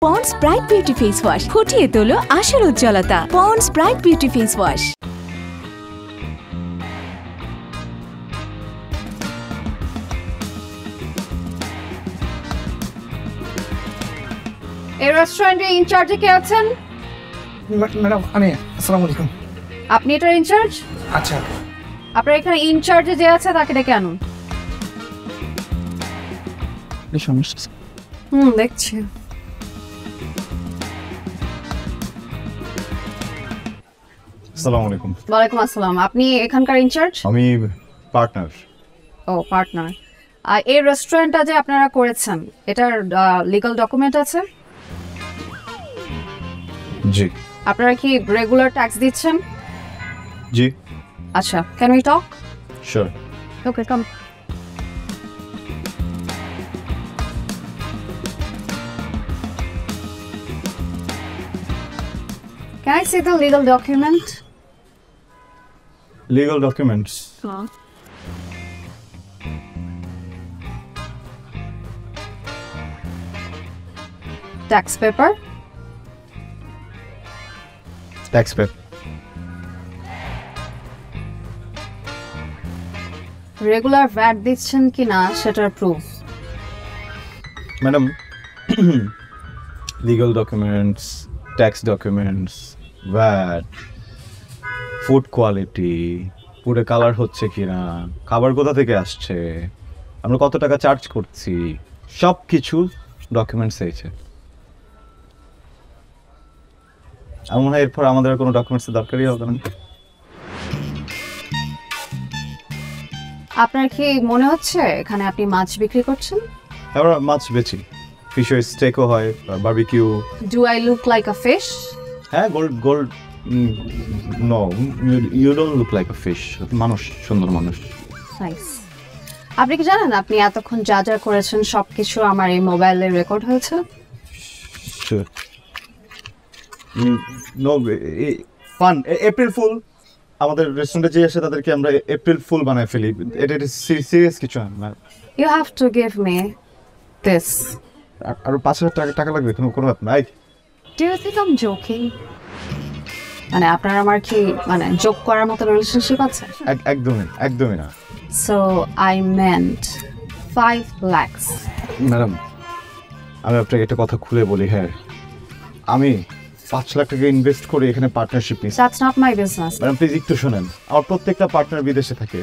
Ponds bright beauty face wash ফুটিয়ে তোলো আসল উজ্জ্বলতা। Ponds bright beauty face wash. এই রেস্টুরেন্টের ইনচার্জে কে আছেন? ম্যাডাম আমি। আসসালামু আলাইকুম। আপনি এটার ইনচার্জ? আচ্ছা। আপনার এখানে ইনচার্জে যে আছে তাকে ডেকে আনুন। দেখছি। আসসালামু আলাইকুম। ওয়ালাইকুম আসসালাম। আপনি এখানকার ইনচার্জ? আমি পার্টনার। ও পার্টনার। আর এই রেস্টুরেন্টটা যে আপনারা করেছেন এটার লিগ্যাল ডকুমেন্ট আছে? জি। আপনারা কি রেগুলার ট্যাক্স দিচ্ছেন? জি। আচ্ছা, can we talk? Sure. Okay, come. Can I see the legal document? Legal documents. Tax paper? Tax paper. Regular VAT দিচ্ছেন কিনা সেটার proof? Madam, legal documents, tax documents, VAT, food quality, ফুডে colour হচ্ছে কিনা, খাবার কোথা থেকে আসছে, আমরা কত টাকা চার্জ করছি, সব কিছু ডকুমেন্টস আছে। আমার মনে হয় এরপর আমাদের কোনো ডকুমেন্টসের দরকারই হবে না। আপনার কি মনে হচ্ছে এখানে আপনি মাছ বিক্রি করছেন? আমরা মাছ বেচি, ফিশের স্টেকও হয়, barbecue. Do I look like a fish? হ্যাঁ, গোল্ড no, you don't look like a fish. মানুষ, সুন্দর মানুষ। নাইস। আপনি কি জানেন আপনি এতক্ষণ যা যা করেছেন সবকিছু আমার এই মোবাইলে রেকর্ড হয়েছে? No fun, April fool. আমাদের রেস্টুরেন্টে যে আসে তাদেরকে আমরা এপ্রিল ফুল বানায় ফেলি। এটা সিরিয়াস কিছু না। You have to give me this. আরো 5,000 টাকা লাগবে, কোনো ব্যাপার নাই। Do you think I am joking? মানে আপনার আমার কি মানে জোক করার মতো রিলেশনশিপ আছে? একদমই না। So I meant 5 lakhs। Madam, আমি আপনাকে একটা কথা খুলে বলি। হ্যাঁ, আমি 5 লাখ টাকা ইনভেস্ট করে এখানে পার্টনারশিপ নিয়েছি। That's not my business. Madam please একটু শোনেন। আমার প্রত্যেকটা পার্টনার বিদেশে থাকে।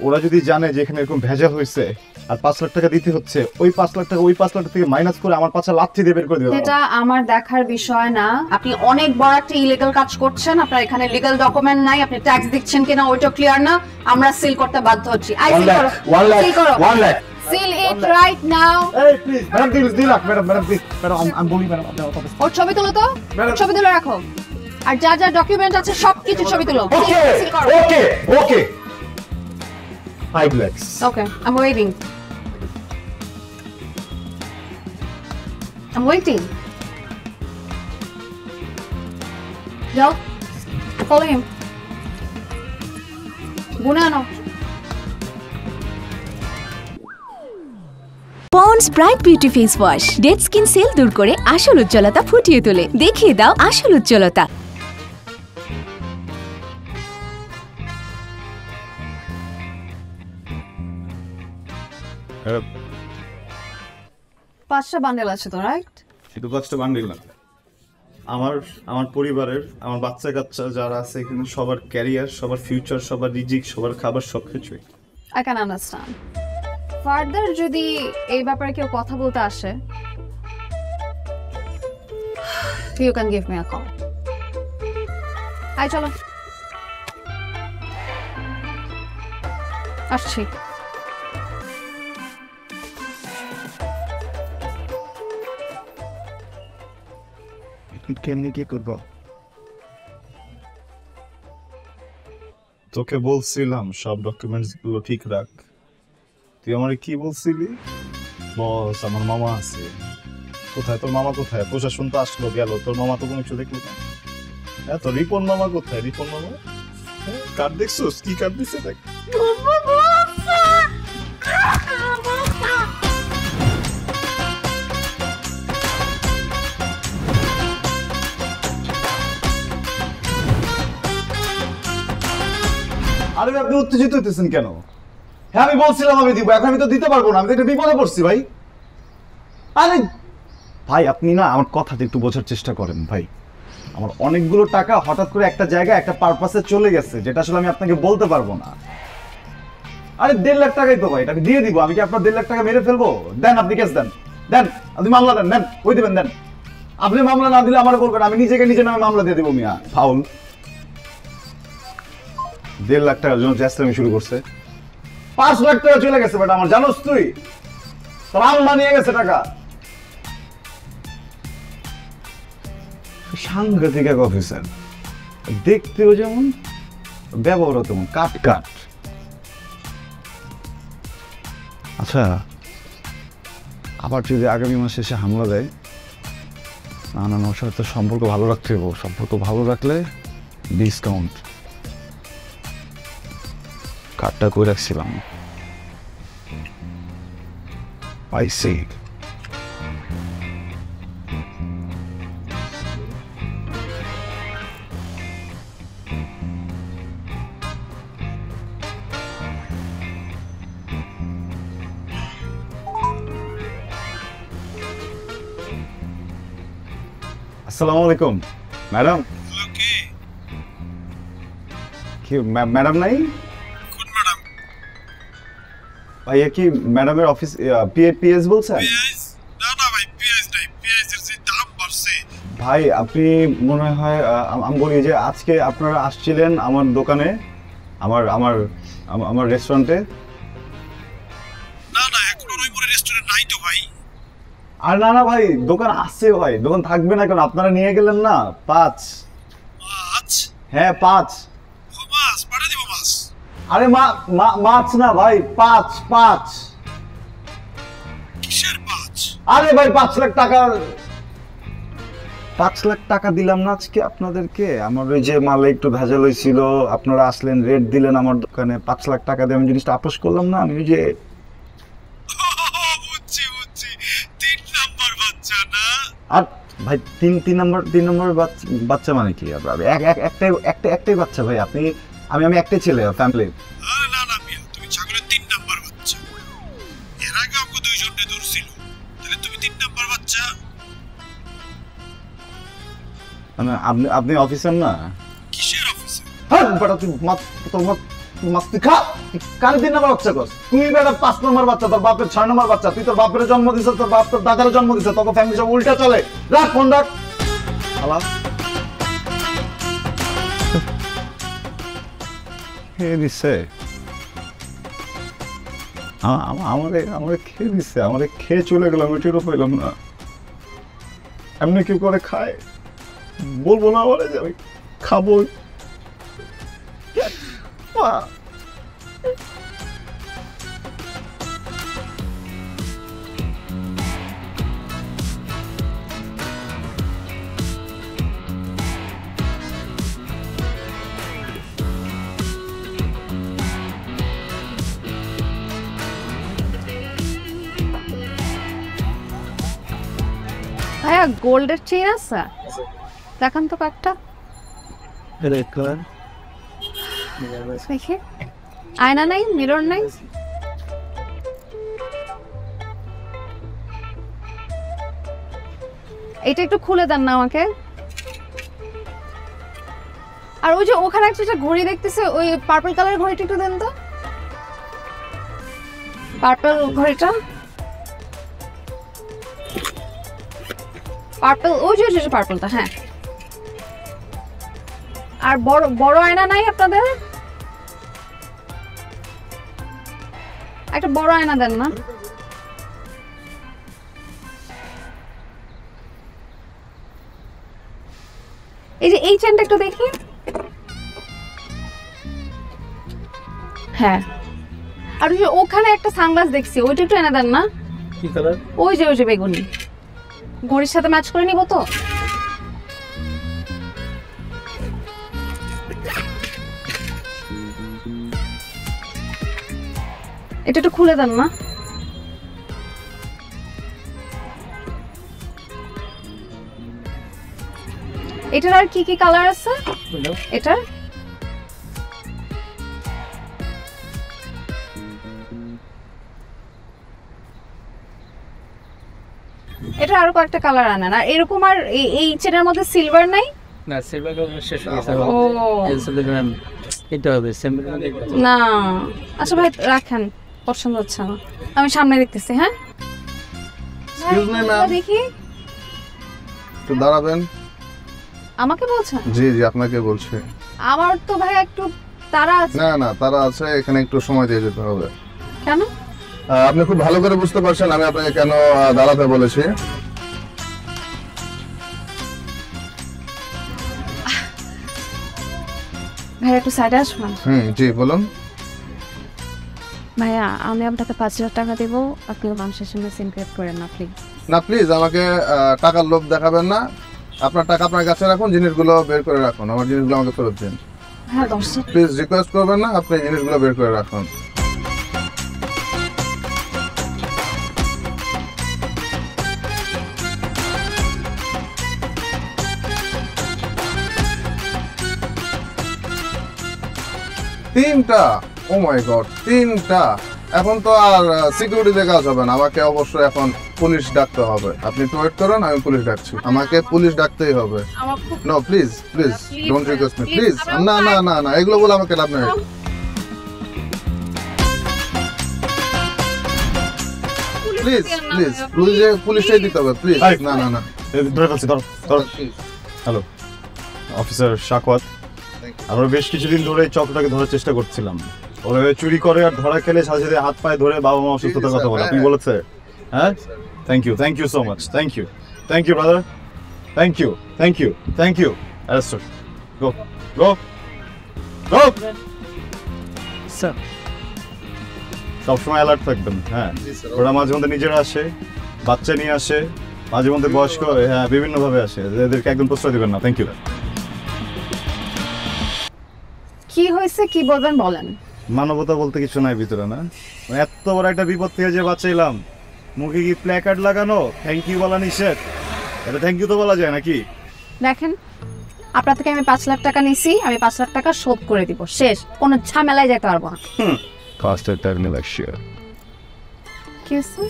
ওরা যদি জানে যে এখানে এরকম ভেজাল হয়েছে আর 5 লাখ টাকা দিতে হচ্ছে, ওই 5 লাখ টাকা ওই 5 লাখ থেকে মাইনাস করে আমার পাশে লাথি দিয়ে বের করে দেবে। এটা আমার দেখার বিষয় না। আপনি অনেক বড় একটা ইলিগাল কাজ করছেন। আপনার এখানে লিগ্যাল ডকুমেন্ট নাই, আপনি ট্যাক্স দিচ্ছেন কিনা ওইটা ক্লিয়ার না। আমরা সিল করতে বাধ্য হচ্ছি। আই সিল করো। 1 lakh. Seal it right now. এই please madam, 2 lakh. Madam please, madam আমি বলি ম্যাডাম, আপনি আমার কথা। ওর ছবি তুলো তো। ছবি তুলে রাখো। আর যা যা ডকুমেন্ট আছে সব কিছু ছবি তুলো। ওকে 5 lakhs. Okay, I'm waiting. যাও, follow him. গুনে আনো। Ponds bright beauty face wash dead skin cell দূর করে আসল উজ্জ্বলতা ফুটিয়ে তোলে। দেখিয়ে দাও আসল উজ্জ্বলতা। পাঁচটা বান্ডেল আছে তো, রাইট? শুধু 5টা বান্ডিল না, আমার পরিবারের, আমার বাচ্চা কাচ্চা যারা আছে এখানে সবার ক্যারিয়ার, সবার ফিউচার, সবার রিজিক, সবার খাবার, সব কিছুই। I can understand. ফার্দার যদি এই ব্যাপারে কেউ কথা বলতে আসে, you can give me a call. I চলো, আসছি। কেমনি কি করব? তোকে বলছিলাম সব ডকুমেন্টস গুলো ঠিক রাখ। তুই আমারে কি বলছিলি? বস, আমার মামা আছে। কোথায় তোর মামা? কোথায়? প্রশাসন তো আসলো গেল, তোর মামা তো কোনো কিছু দেখলো না। হ্যাঁ, তোর রিপন মামা কোথায়? রিপন মামা কার্ড দেখছোস? কি কার্ড দিছে দেখ। আরে ভাই আপনি উত্তেজিত হইতেছেন কেন? হ্যাঁ আমি বলছিলাম আমি দিব, এখন আমি তো দিতে পারবো না, আমি তো একটা বিপদে পড়ছি ভাই। আরে ভাই আপনি না আমার কথাটা একটু বোঝার চেষ্টা করেন ভাই। আমার অনেকগুলো টাকা হঠাৎ করে একটা জায়গায় একটা পারপাসে চলে গেছে, যেটা আসলে আমি আপনাকে বলতে পারবো না। আরে 1.5 লাখ টাকাই তো ভাই, এটা আমি দিয়ে দিব। আমি কি আপনার 1.5 লাখ টাকা মেরে ফেলবো? দেন আপনি কেস দেন, দেন আপনি মামলা দেন, দেন ওই দিবেন দেন। আপনি মামলা না দিলে আমার বলবেন, আমি নিজেকে নিজে নামে মামলা দিয়ে দিব মিয়া। ফাউল 1.5 লাখ টাকার জন্য চেষ্টা শুরু করছে, 5 লাখ টাকা চলে গেছে বেটা আমার, জানোস তুই? তোর আম্মা নিয়ে গেছে টাকা। সাংঘাতিক এক অফিসার, দেখতেও যেমন ব্যবহারও তেমন কাট কাট। আচ্ছা আবার যদি আগামী মাসে এসে হামলা দেয়, না না ওর সাথে তো সম্পর্ক ভালো রাখতে হবে। সম্পর্ক ভালো রাখলে ডিসকাউন্ট কার্ডটা করে রাখছিলাম পাইছি। আসসালামু আলাইকুম ম্যাডাম। কি ম্যাডাম নাই? কোন ম্যাডাম? ভাইয়া কি ম্যাডামের অফিস পিএস বলছেন? না না ভাই, পিএস নাই, পিএস এর যে দাম বাড়ছে। ভাই আপনি মনে হয় আমি বলি যে আজকে আপনারা আসছিলেন আমার দোকানে, আমার আমার আমার রেস্টুরেন্টে। না না, এখন ওই মোড়ে রেস্টুরেন্ট নাই তো ভাই। আর না না ভাই, দোকান আছে ভাই, দোকান থাকবে না কেন? আপনারা নিয়ে গেলেন না 5। মাছ? হ্যাঁ 5। মাছ পাঠিয়ে দিব মাছ। আরে মাছ না ভাই, 5। কিসের মাছ? আরে ভাই 5 লাখ টাকা, 5 লাখ টাকা দিলাম না আজকে আপনাদেরকে। আমার ওই যে মালে একটু ভেজাল হয়েছিল, আপনারা আসলেন রেট দিলেন আমার দোকানে, 5 লাখ টাকা দিয়ে আমি জিনিসটা আপোষ করলাম না। আমি ওই যে বুঝছি বুঝছি, 3 নাম্বার বাচ্চা না? আর ভাই 3 নম্বর বাচ্চা মানে কি? একটাই বাচ্চা ভাই। আমি একটাই ছেলে ফ্যামিলি। আরে না না মিয়া, তুমি ছাগলের 3 নাম্বার বাচ্চা। এর আগে আমাকে 2 জনে ধরছিল, তাহলে তুমি 3 নাম্বার বাচ্চা। মানে আপনি অফিসার না? কিসের অফিসে? হ্যাঁ বেটা তুই মাস্তি খা। কার 3 নম্বর বাচ্চা কস? তুই বেটা 5 নম্বর বাচ্চা, তোর বাপের 6 নম্বর বাচ্চা। তুই তোর বাপের জন্ম দিছ, তোর বাপ তোর দাদার জন্ম দিছ, তোকে ফ্যামিলি সব উল্টা চলে। রাখ ফোন রাখ। শালা খেয়ে দিচ্ছে আমারে খেয়ে দিচ্ছে, আমারে খেয়ে চলে গেলাম, এটিরও পেলাম না। এমনি কেউ করে খায়? বলবো না আমারে যে আমি খাবো। ভাইয়া গোল্ডের চেইন আছে? দেখান তো কয়েকটা দেখি। আয়না নাই, মিরর নাই? এটা একটু খুলে দেন না আমাকে। আর ওই যে ওখানে একটা ঘড়ি দেখতেছে, ওই পার্পল কালার ঘড়িটা একটু দেন তো। পার্পল ঘড়িটা, পার্পল, ওই যে পার্পলটা। হ্যাঁ, আর বড় বড় আয়না নাই আপনাদের? একটা বড় আয়না দেন না। এই যে এই চেনটা একটু দেখি। হ্যাঁ, আর ওই যে ওখানে একটা সানগ্লাস দেখছি, ওইটা একটু এনে দেন না। কি কালার? ওই যে বেগুনি, ঘড়ির সাথে ম্যাচ করে নিব তো। এটা একটু খুলে দেন না। এটার আর কি কি কালার আছে? এটার এটা আরো কয়েকটা কালার আনেন। আর এরকম আর এই চেনের মধ্যে সিলভার নাই? না সিলভার কালার শেষ হয়ে গেছে। ও এটা হবে সিম্পল। না আচ্ছা ভাই রাখেন, পছন্দ হচ্ছে না, আমি সামনে দেখতেছি। হ্যাঁ Excuse me, ma'am. দেখি, একটু দাঁড়াবেন। আমাকে বলছেন? জি জি আপনাকে বলছি। আমার তো ভাই একটু তারা আছে। না না তারা আছে, এখানে একটু সময় দিয়ে যেতে হবে। কেন? আপনি খুব ভালো করে বুঝতে পারছেন আমি আপনাকে কেন দাঁড়াতে বলেছি। ভাই একটু সাইডে আসবেন। জি বলুন। ভাইয়া আমি আপনাকে 5,000 টাকা দেবো, আপনি মানুষের সামনে সিনক্রেট করেন না প্লিজ। না প্লিজ আমাকে টাকার লোভ দেখাবেন না। আপনার টাকা আপনার কাছে রাখুন, জিনিসগুলো বের করে রাখুন, আমার জিনিসগুলো আমাকে ফেরত দিন। হ্যাঁ 10,000। প্লিজ রিকোয়েস্ট করবেন না, আপনি জিনিসগুলো বের করে রাখুন। তিনটা? ও মাই গড, তিনটা! এখন তো আর সিকিউরিটিতে কাজ হবে না, আমাকে অবশ্যই এখন পুলিশ ডাকতে হবে। আপনি একটু ওয়েট করুন, আমি পুলিশ ডাকছি। আমাকে পুলিশ ডাকতেই হবে। আমার খুব no please please Please, don't request me please, please. আমরা না না না না এগুলো বলে আমাকে লাভ নেই। প্লিজ প্লিজ পুলিশে দিতে হবে প্লিজ। এই। না না না ধরে ফেলছি, ধরো ধরো। হ্যালো অফিসার শাকওয়াত, আমরা বেশ কিছুদিন ধরে এই চক্রটাকে ধরার চেষ্টা করছিলাম। ওরা চুরি করে আর ধরা খেলে সাথে সাথে হাত পায়ে ধরে বাবা মা অসুস্থতার কথা বলে। আপনি বলেছে? হ্যাঁ thank you so much, thank you brother, thank you. Arrest go go go. Sir সবসময় অ্যালার্ট থাকবেন। হ্যাঁ ওরা মাঝে মধ্যে নিজেরা আসে, বাচ্চা নিয়ে আসে, মাঝে মধ্যে বয়স্ক, হ্যাঁ বিভিন্নভাবে আসে, এদেরকে একদম প্রশ্রয় দিবেন না। Thank you. কি হয়েছে, কি বলবেন বলেন। মানবতা বলতে কিছু নাই ভিতরে, না? এত বড় একটা বিপদ থেকে যে বাঁচাইলাম, মুখে কি প্ল্যাকার্ড লাগানো থ্যাংক ইউ বলা নিষেধ? এটা থ্যাংক ইউ তো বলা যায় নাকি? দেখেন আপনার থেকে আমি 5 লাখ টাকা নিছি, আমি 5 লাখ টাকা শোধ করে দিব, শেষ, কোনো ঝামেলায় যেতে পারবো না। ফার্স্টের টার্মিনাল শেয়ার কি হয়েছে?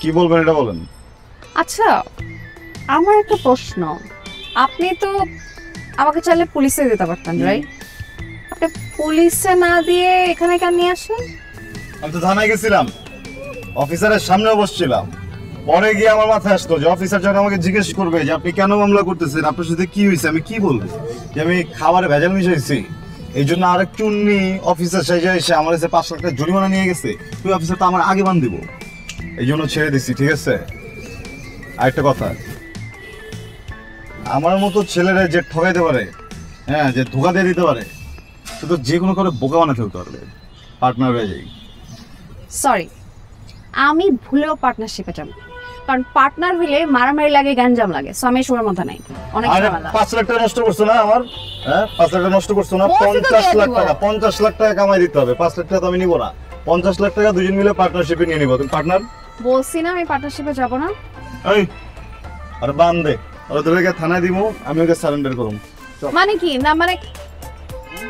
কি বলবেন এটা বলেন। আচ্ছা আমার একটা প্রশ্ন, আপনি তো আমাকে চাইলে পুলিশে দিতে পারতেন, রাইট? আপনি পুলিশে না দিয়ে এখানে কেন নিয়ে আসেন? আমি তো থানায় গেছিলাম, অফিসারের সামনে বসছিলাম, পরে গিয়ে আমার মাথায় আসতো যে অফিসার যখন আমাকে জিজ্ঞেস করবে যে আপনি কেন মামলা করতেছেন, আপনার সাথে কি হয়েছে, আমি কি বলবো যে আমি খাবারে ভেজাল মিশাইছি। এই জন্য আরেক চুন্নি অফিসার সেজে এসে আমার কাছে 5 লাখ টাকা জরিমানা নিয়ে গেছে। তুই অফিসার তো আমার আগে বান দিব, এই জন্য ছেড়ে দিছি। ঠিক আছে, আরেকটা কথা, আমার মতো ছেলেরা যে ঠকাইতে পারে, হ্যাঁ যে ধোকা দিয়ে দিতে পারে, সে তো যে কোনো করে বোকা বানাতে ফেলতে পারবে। পার্টনার হয়ে যাই। সরি, আমি ভুলেও পার্টনারশিপে যাব, কারণ পার্টনার হইলে মারামারি লাগে, গ্যাঞ্জাম লাগে, সো আমি সময়ের মধ্যে নাই, অনেক আরে ঝামেলা। 5 লাখ টাকা নষ্ট করছো না আমার, হ্যাঁ 5 লাখ টাকা নষ্ট করছো না। বলছি তো 50 লাখ দিয়ে টাকা, দিব। 50 লাখ টাকা কামাই দিতে হবে। 5 লাখ টাকা তো আমি নিব না, 50 লাখ টাকা দুজন মিলে পার্টনারশিপে নিয়ে নিব। তুমি পার্টনার? বলছি না আমি পার্টনারশিপে যাব না। এই আরে বান দে, ওরা ধরে গিয়ে থানায় দিব, আমি ওকে সারেন্ডার করব। মানে কি না, মানে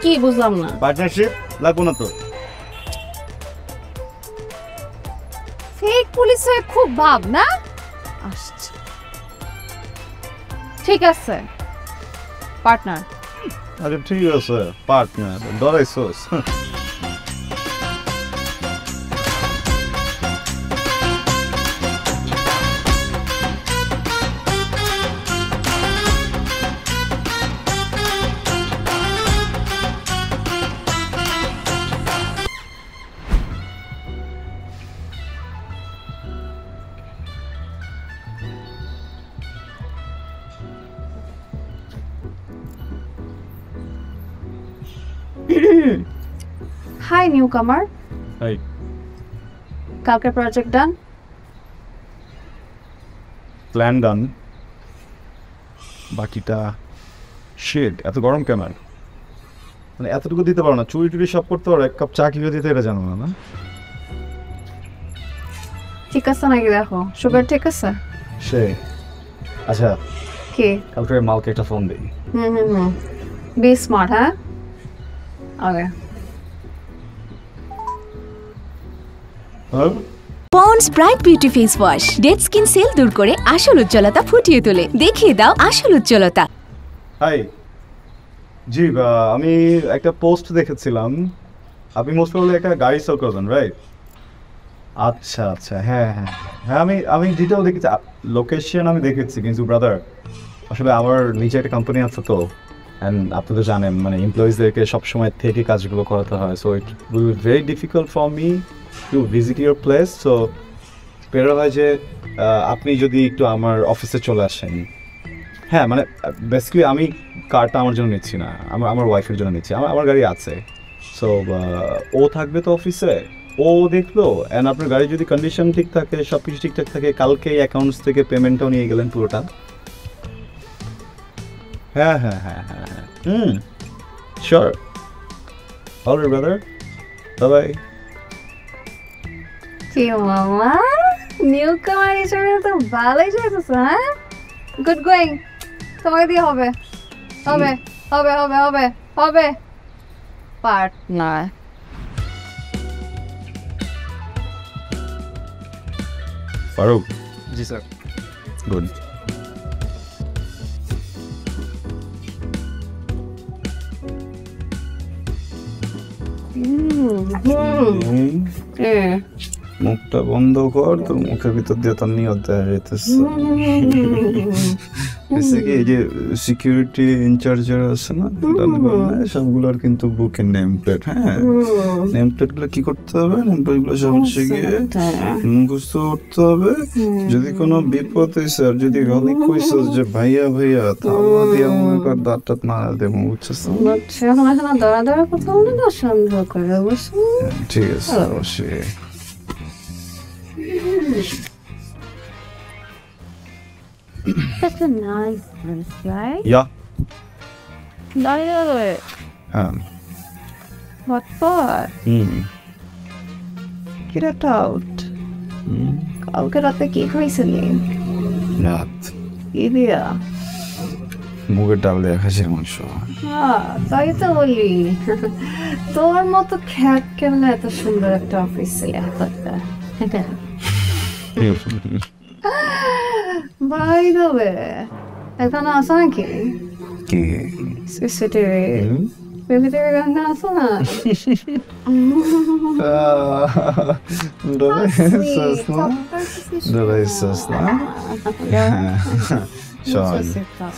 কি বুঝলাম না। পার্টনারশিপ লাগবো না তো? ফেক পুলিশ হয়ে খুব ভাব না আসছে। ঠিক আছে পার্টনার। আরে ঠিক আছে পার্টনার, ডরাইছোস? হাই নিউ কামার, এই কালকে প্রজেক্ট ডান? প্ল্যান ডান, বাকিটা শেড। এত গরম কেন? মানে এতটুকু দিতে পারো না? চুরি টুরি সব করতে পারো, এক কাপ চা কিভাবে দিতে এটা জানো না? না ঠিক আছে নাকি? দেখো সুগার ঠিক আছে? সে আচ্ছা, কি? কালকে মালকে একটা ফোন দেই। বি স্মার্ট, হ্যাঁ? ওকে। হ্যাঁ ponds bright beauty face wash dead skin cell দূর করে আসল উজ্জ্বলতা ফুটিয়ে তোলে দেখিয়ে দাও আসল উজ্জ্বলতা। হাই জি, আমি একটা পোস্ট দেখেছিলাম, আপনি মোস্ট প্রবলি একটা গাড়ি সেল করবেন, রাইট? আচ্ছা আচ্ছা, হ্যাঁ হ্যাঁ হ্যাঁ, আমি ডিটেল দেখেছি, লোকেশন আমি দেখেছি, কিন্তু ব্রাদার আসলে আমার নিজে একটা কোম্পানি আছে তো, অ্যান্ড আপনি তো জানেন মানে এমপ্লয়িজদেরকে সবসময় থেকে কাজগুলো করাতে হয়, so it will be very difficult for me to visit your place. So better হয় যে আপনি যদি একটু আমার অফিসে চলে আসেন। হ্যাঁ মানে বেসিক্যালি আমি কারটা আমার জন্য নিচ্ছি না, আমার ওয়াইফের জন্য নিচ্ছি, আমার গাড়ি আছে। সো ও থাকবে তো অফিসে, ও দেখলো, অ্যান্ড আপনার গাড়ি যদি কন্ডিশন ঠিক থাকে, সব কিছু ঠিকঠাক থাকে, কালকে অ্যাকাউন্টস থেকে পেমেন্টটাও নিয়ে গেলেন পুরোটা। হ্যাঁ হ্যাঁ হ্যাঁ হ্যাঁ হ্যাঁ, শিওর, অলরাইট ব্রাদার, বাই। কি মামা, নিউ কামার হিসেবে তো ভালোই চলতেছে, হ্যাঁ? গুড গোয়িং, তোমাকে দিয়ে হবে হবে হবে হবে হবে হবে পার্টনার। ফারুক, জি স্যার। গুড। মুখটা বন্ধ কর, তোর মুখের ভিতর দিয়ে তোর নিয়ত দেওয়া যেতেছে। কি এই যে সিকিউরিটি ইনচার্জ যারা আছে না, সবগুলোর কিন্তু বুকের নেম প্লেট, হ্যাঁ নেম প্লেট গুলো কি করতে হবে, নেম প্লেট গুলো সব হচ্ছে গিয়ে মুখস্থ করতে হবে। যদি কোনো বিপদ হয়েছে আর যদি গলি কইছে যে ভাইয়া ভাইয়া, তাহলে দিয়ে মনে কর দাঁত টাত মারা দেবো, বুঝছিস? এখন এখন দরা দরা কথা বলে না, সন্দেহ করে বুঝছো? ঠিক আছে, অবশ্যই। That's a nice place, right? ইয়া, দাঁড়িয়ে হ্যাঁ, what for? Get it out. কালকে রাতে কি খাইছিলি? রাত কি দিয়া? মুগের ডাল দিয়ে খাসির মাংস। হ্যাঁ তাই তো বলি, তোর মতো খ্যাট কেমন এত সুন্দর একটা অফিস ভাই দেবে এখন আসো নাকি? কি সিসিটিভি সিসিটিভি গান আসো না?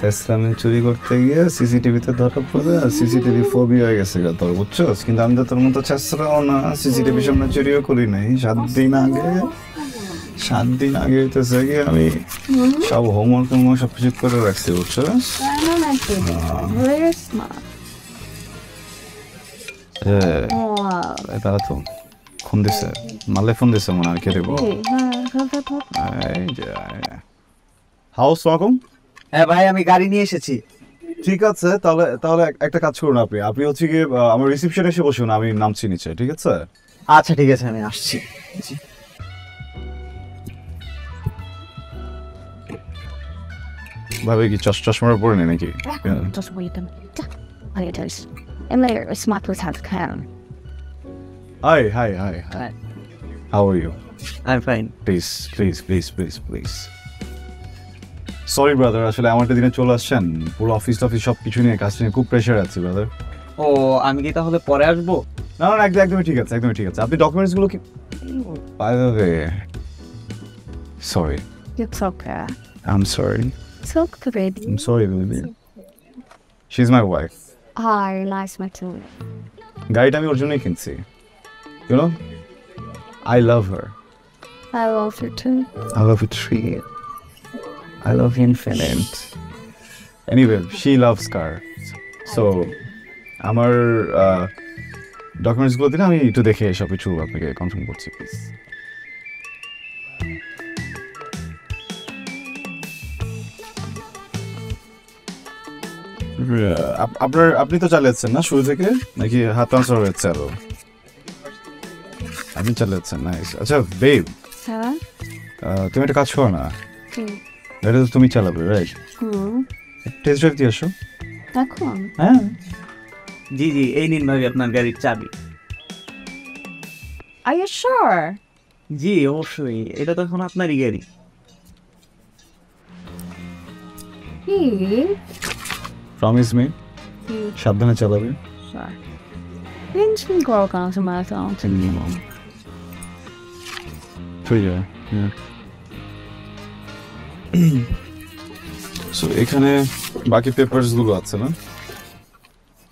শেষরামে চুরি করতে গিয়ে সিসিটিভিতে ধরা পড়ে আর সিসিটিভি ফোবি হয়ে গেছে তোর, বুঝছস? কিন্তু আমি তো তোর মতো ছেসরাও না, সিসিটিভির সামনে চুরিও করি নাই। 7 দিন আগে হইতেছে গিয়ে আমি সব হোমওয়ার্ক সব কিছু করে রাখছি, বুঝছস? এটা তো ফোন দিছে, মালে ফোন দিছে মনে হয়, কে দেবো? হাউস ওয়াকুম। হ্যাঁ ভাই, আমি গাড়ি নিয়ে এসেছি। ঠিক আছে, তাহলে একটা কাজ করুন, আপনি হচ্ছে গিয়ে আমার রিসেপশনে এসে বসুন, আমি নামছি নিচে, ঠিক আছে? আচ্ছা ঠিক আছে, আমি আসছি। ভাবে কি চশমার পরে নেই নাকি? Just wait a minute. Hiatus. And later, a smart was had to come. Hi. How are you? I'm fine. Please. Sorry brother, আসলে আমার একটা দিনে চলে আসছেন, পুরো অফিস সব কিছু নিয়ে কাজ নিয়ে খুব প্রেশার আছে ব্রাদার। ও, আমি কি তাহলে পরে আসবো? না একদমই ঠিক আছে। আপনি ডকুমেন্টস গুলো কি by the way, sorry, It's okay. I'm sorry, It's okay, baby. I'm sorry baby, she's my wife. Hi, nice meeting you. গাড়িটা আমি ওর জন্যই কিনছি, you know, I love her. I love you too. I love you too. I love you infinite. Anyway, she loves cars. So, আমার ডকুমেন্টসগুলো দিলে আমি একটু দেখে সব কিছু আপনাকে কনফার্ম করছি, প্লিজ। আপনি তো চালিয়েছেন না শুরু থেকে, নাকি হাত ট্রান্সফার হয়েছে আরো? আপনি চালিয়েছেন, নাইস। আচ্ছা বেব, Sarah? তুমি একটা কাজ করো না, এটা তো তুমি চালাবে, রাইট? টেস্ট ড্রাইভ দিয়ে আসো। এখন? হ্যাঁ জি, এই নিন ভাবি আপনার গাড়ির চাবি। Are you sure? জি অবশ্যই, এটা তো এখন আপনারই গাড়ি। কি প্রমিস মি, সাবধানে চালাবেন। টেনশন করো কেন তোমার তো? ঠিক আছে। সো এখানে বাকি পেপারস গুলো আছে না?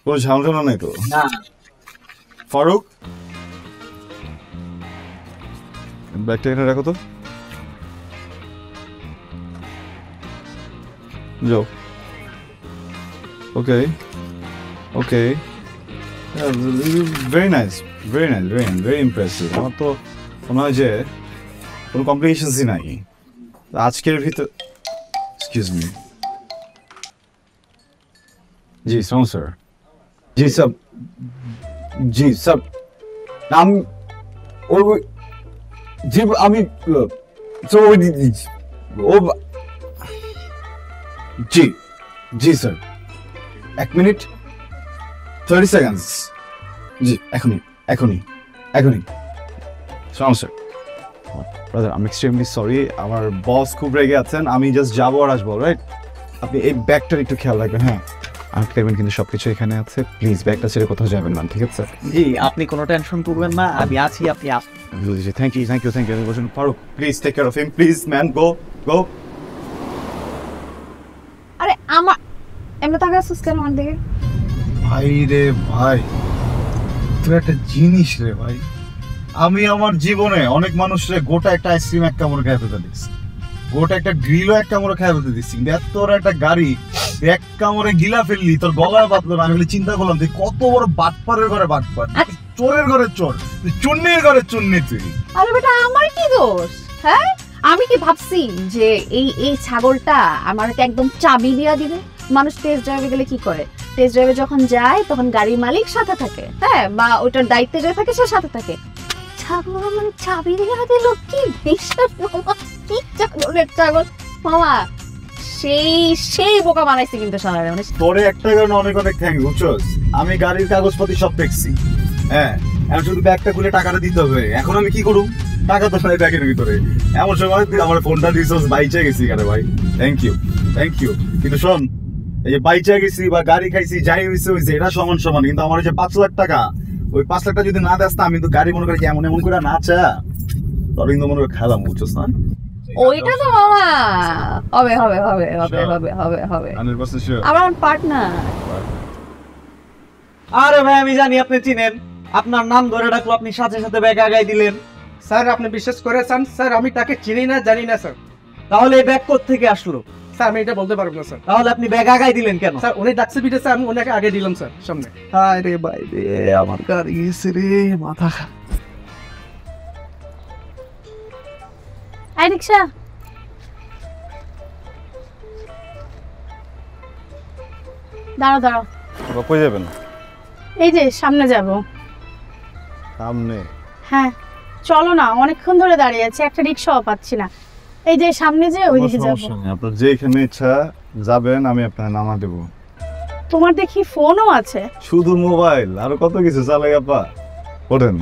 কোনো ঝামেলা নাই তো? না। ফারুক, ব্যাগটা এখানে রাখো তো। যাও। Okay okay, very nice, very nice, very nice, very impressive. আমার তো মনে হয় যে কোনো কমপ্লিকেশনসই নাই আজকের ভিতর। Excuse me. জি স্যার। জি স্যার, জি স্যার, আমি ওই জি আমি ও জি জি স্যার, 1 মিনিট 30 সেকেন্ডস। জি এখনই এখনই এখনই। স্যার ব্রাদার, আমি এক্সট্রিমলি সরি, আমার বস খুব রেগে আছেন, আমি জাস্ট যাবো আর আসবো, রাইট? আপনি এই ব্যাগটার একটু খেয়াল রাখবেন। হ্যাঁ, আমার পেমেন্ট কিন্তু সবকিছু এখানে আছে, প্লিজ ব্যাগটা ছেড়ে কোথাও যাবেন না, ঠিক আছে? জি আপনি কোনো টেনশন করবেন না, আমি আছি, আপনি thank you thank you thank you. Farooq please take care of him, please man, go go. আরে আমার এমনি তাকে আসছিস কেন আমার দিকে? ভাই রে ভাই, তুই একটা জিনিস রে ভাই। আমি আমার জীবনে অনেক মানুষরে গোটা একটা আইসক্রিম এক কামড়ে খাই ফেলতে দিচ্ছি, গোটা একটা গ্রিলও এক কামড়ে খাই ফেলতে দিচ্ছি। তোর একটা গাড়ি এক কামড়ে গিলা ফেললি, তোর গলায় বাঁধলো না। আমি চিন্তা করলাম তুই কত বড় বাটপারের ঘরে বাটপার, চোরের ঘরে চোর, তুই চুন্নির ঘরে চুন্নি তুই। আরে বেটা আমার কি দোষ? হ্যাঁ, আমি কি ভাবছি যে এই ছাগলটা আমাকে একদম চাবি দিয়া দিবে? মানুষ টেস্ট ড্রাইভে গেলে কি করে? টেস্ট ড্রাইভে যখন যায় তখন গাড়ির মালিক সাথে থাকে, হ্যাঁ, বা ওটার দায়িত্বে যে থাকে সে সাথে থাকে। ছাগল মানে চাবি দিয়ে দিল? কি বিশ্বাস মামা, কি ছাগলের ছাগল মামা, সেই বোকা বানাইছে কিন্তু সারা মানে। তোরে একটা কারণে অনেক অনেক থ্যাংক ইউ, বুঝছস? আমি গাড়ির কাগজপত্র সব দেখছি, হ্যাঁ, এখন শুধু ব্যাগটা খুলে টাকাটা দিতে হবে। এখন আমি কি করব? টাকা তো নাই ব্যাগের ভিতরে। এমন সময় তুই আমার ফোনটা দিছস, বাইচে গেছি কেন ভাই? Thank you thank you. কিন্তু শোন, এই যে বাইচে গেছি বা গাড়ি খাইছি, যাই হয়েছে এটা সমান সমান। কিন্তু আমার যে 5 লাখ টাকা, ওই 5 লাখ টাকা যদি না দেস না, আমি তো গাড়ি মনে করি এমন এমন করে না চা তোর কিন্তু মনে করে খেলাম, বুঝছস না? ওইটা তো মামা হবে হবে হবে হবে হবে হবে হবে 100% শিওর। আমার পার্টনার। আরে ভাই আমি জানি আপনি চিনেন, আপনার নাম ধরে ডাকলো, আপনি সাথে সাথে ব্যাগ আগাই দিলেন। স্যার আপনি বিশ্বাস করেছেন স্যার, আমি তাকে চিনি না, জানি না স্যার। তাহলে এই ব্যাগ কোথা থেকে আসলো? স্যার আমি এটা বলতে পারবো না স্যার। তাহলে আপনি ব্যাগ আগাই দিলেন কেন? স্যার উনি ডাকছে বিটেছে, আমি ওনাকে আগে দিলাম স্যার সামনে। আরে ভাই রে, আমার গাড়ি গেছে রে, মাথা খারাপ। এই রিক্সা, দাঁড়াও দাঁড়াও, কই যাবেন? এই যে সামনে যাব। সামনে? হ্যাঁ চলো না, অনেকক্ষণ ধরে দাঁড়িয়ে আছি, একটা রিক্সাও পাচ্ছি না। এই যে সামনে যে ওইদিকে যাব। আপনার যেখানে ইচ্ছা যাবেন, আমি আপনাকে নামা দেব। তোমার দেখি ফোনও আছে। শুধু মোবাইল, আরো কত কিছু চালাই আপা। ওঠেন।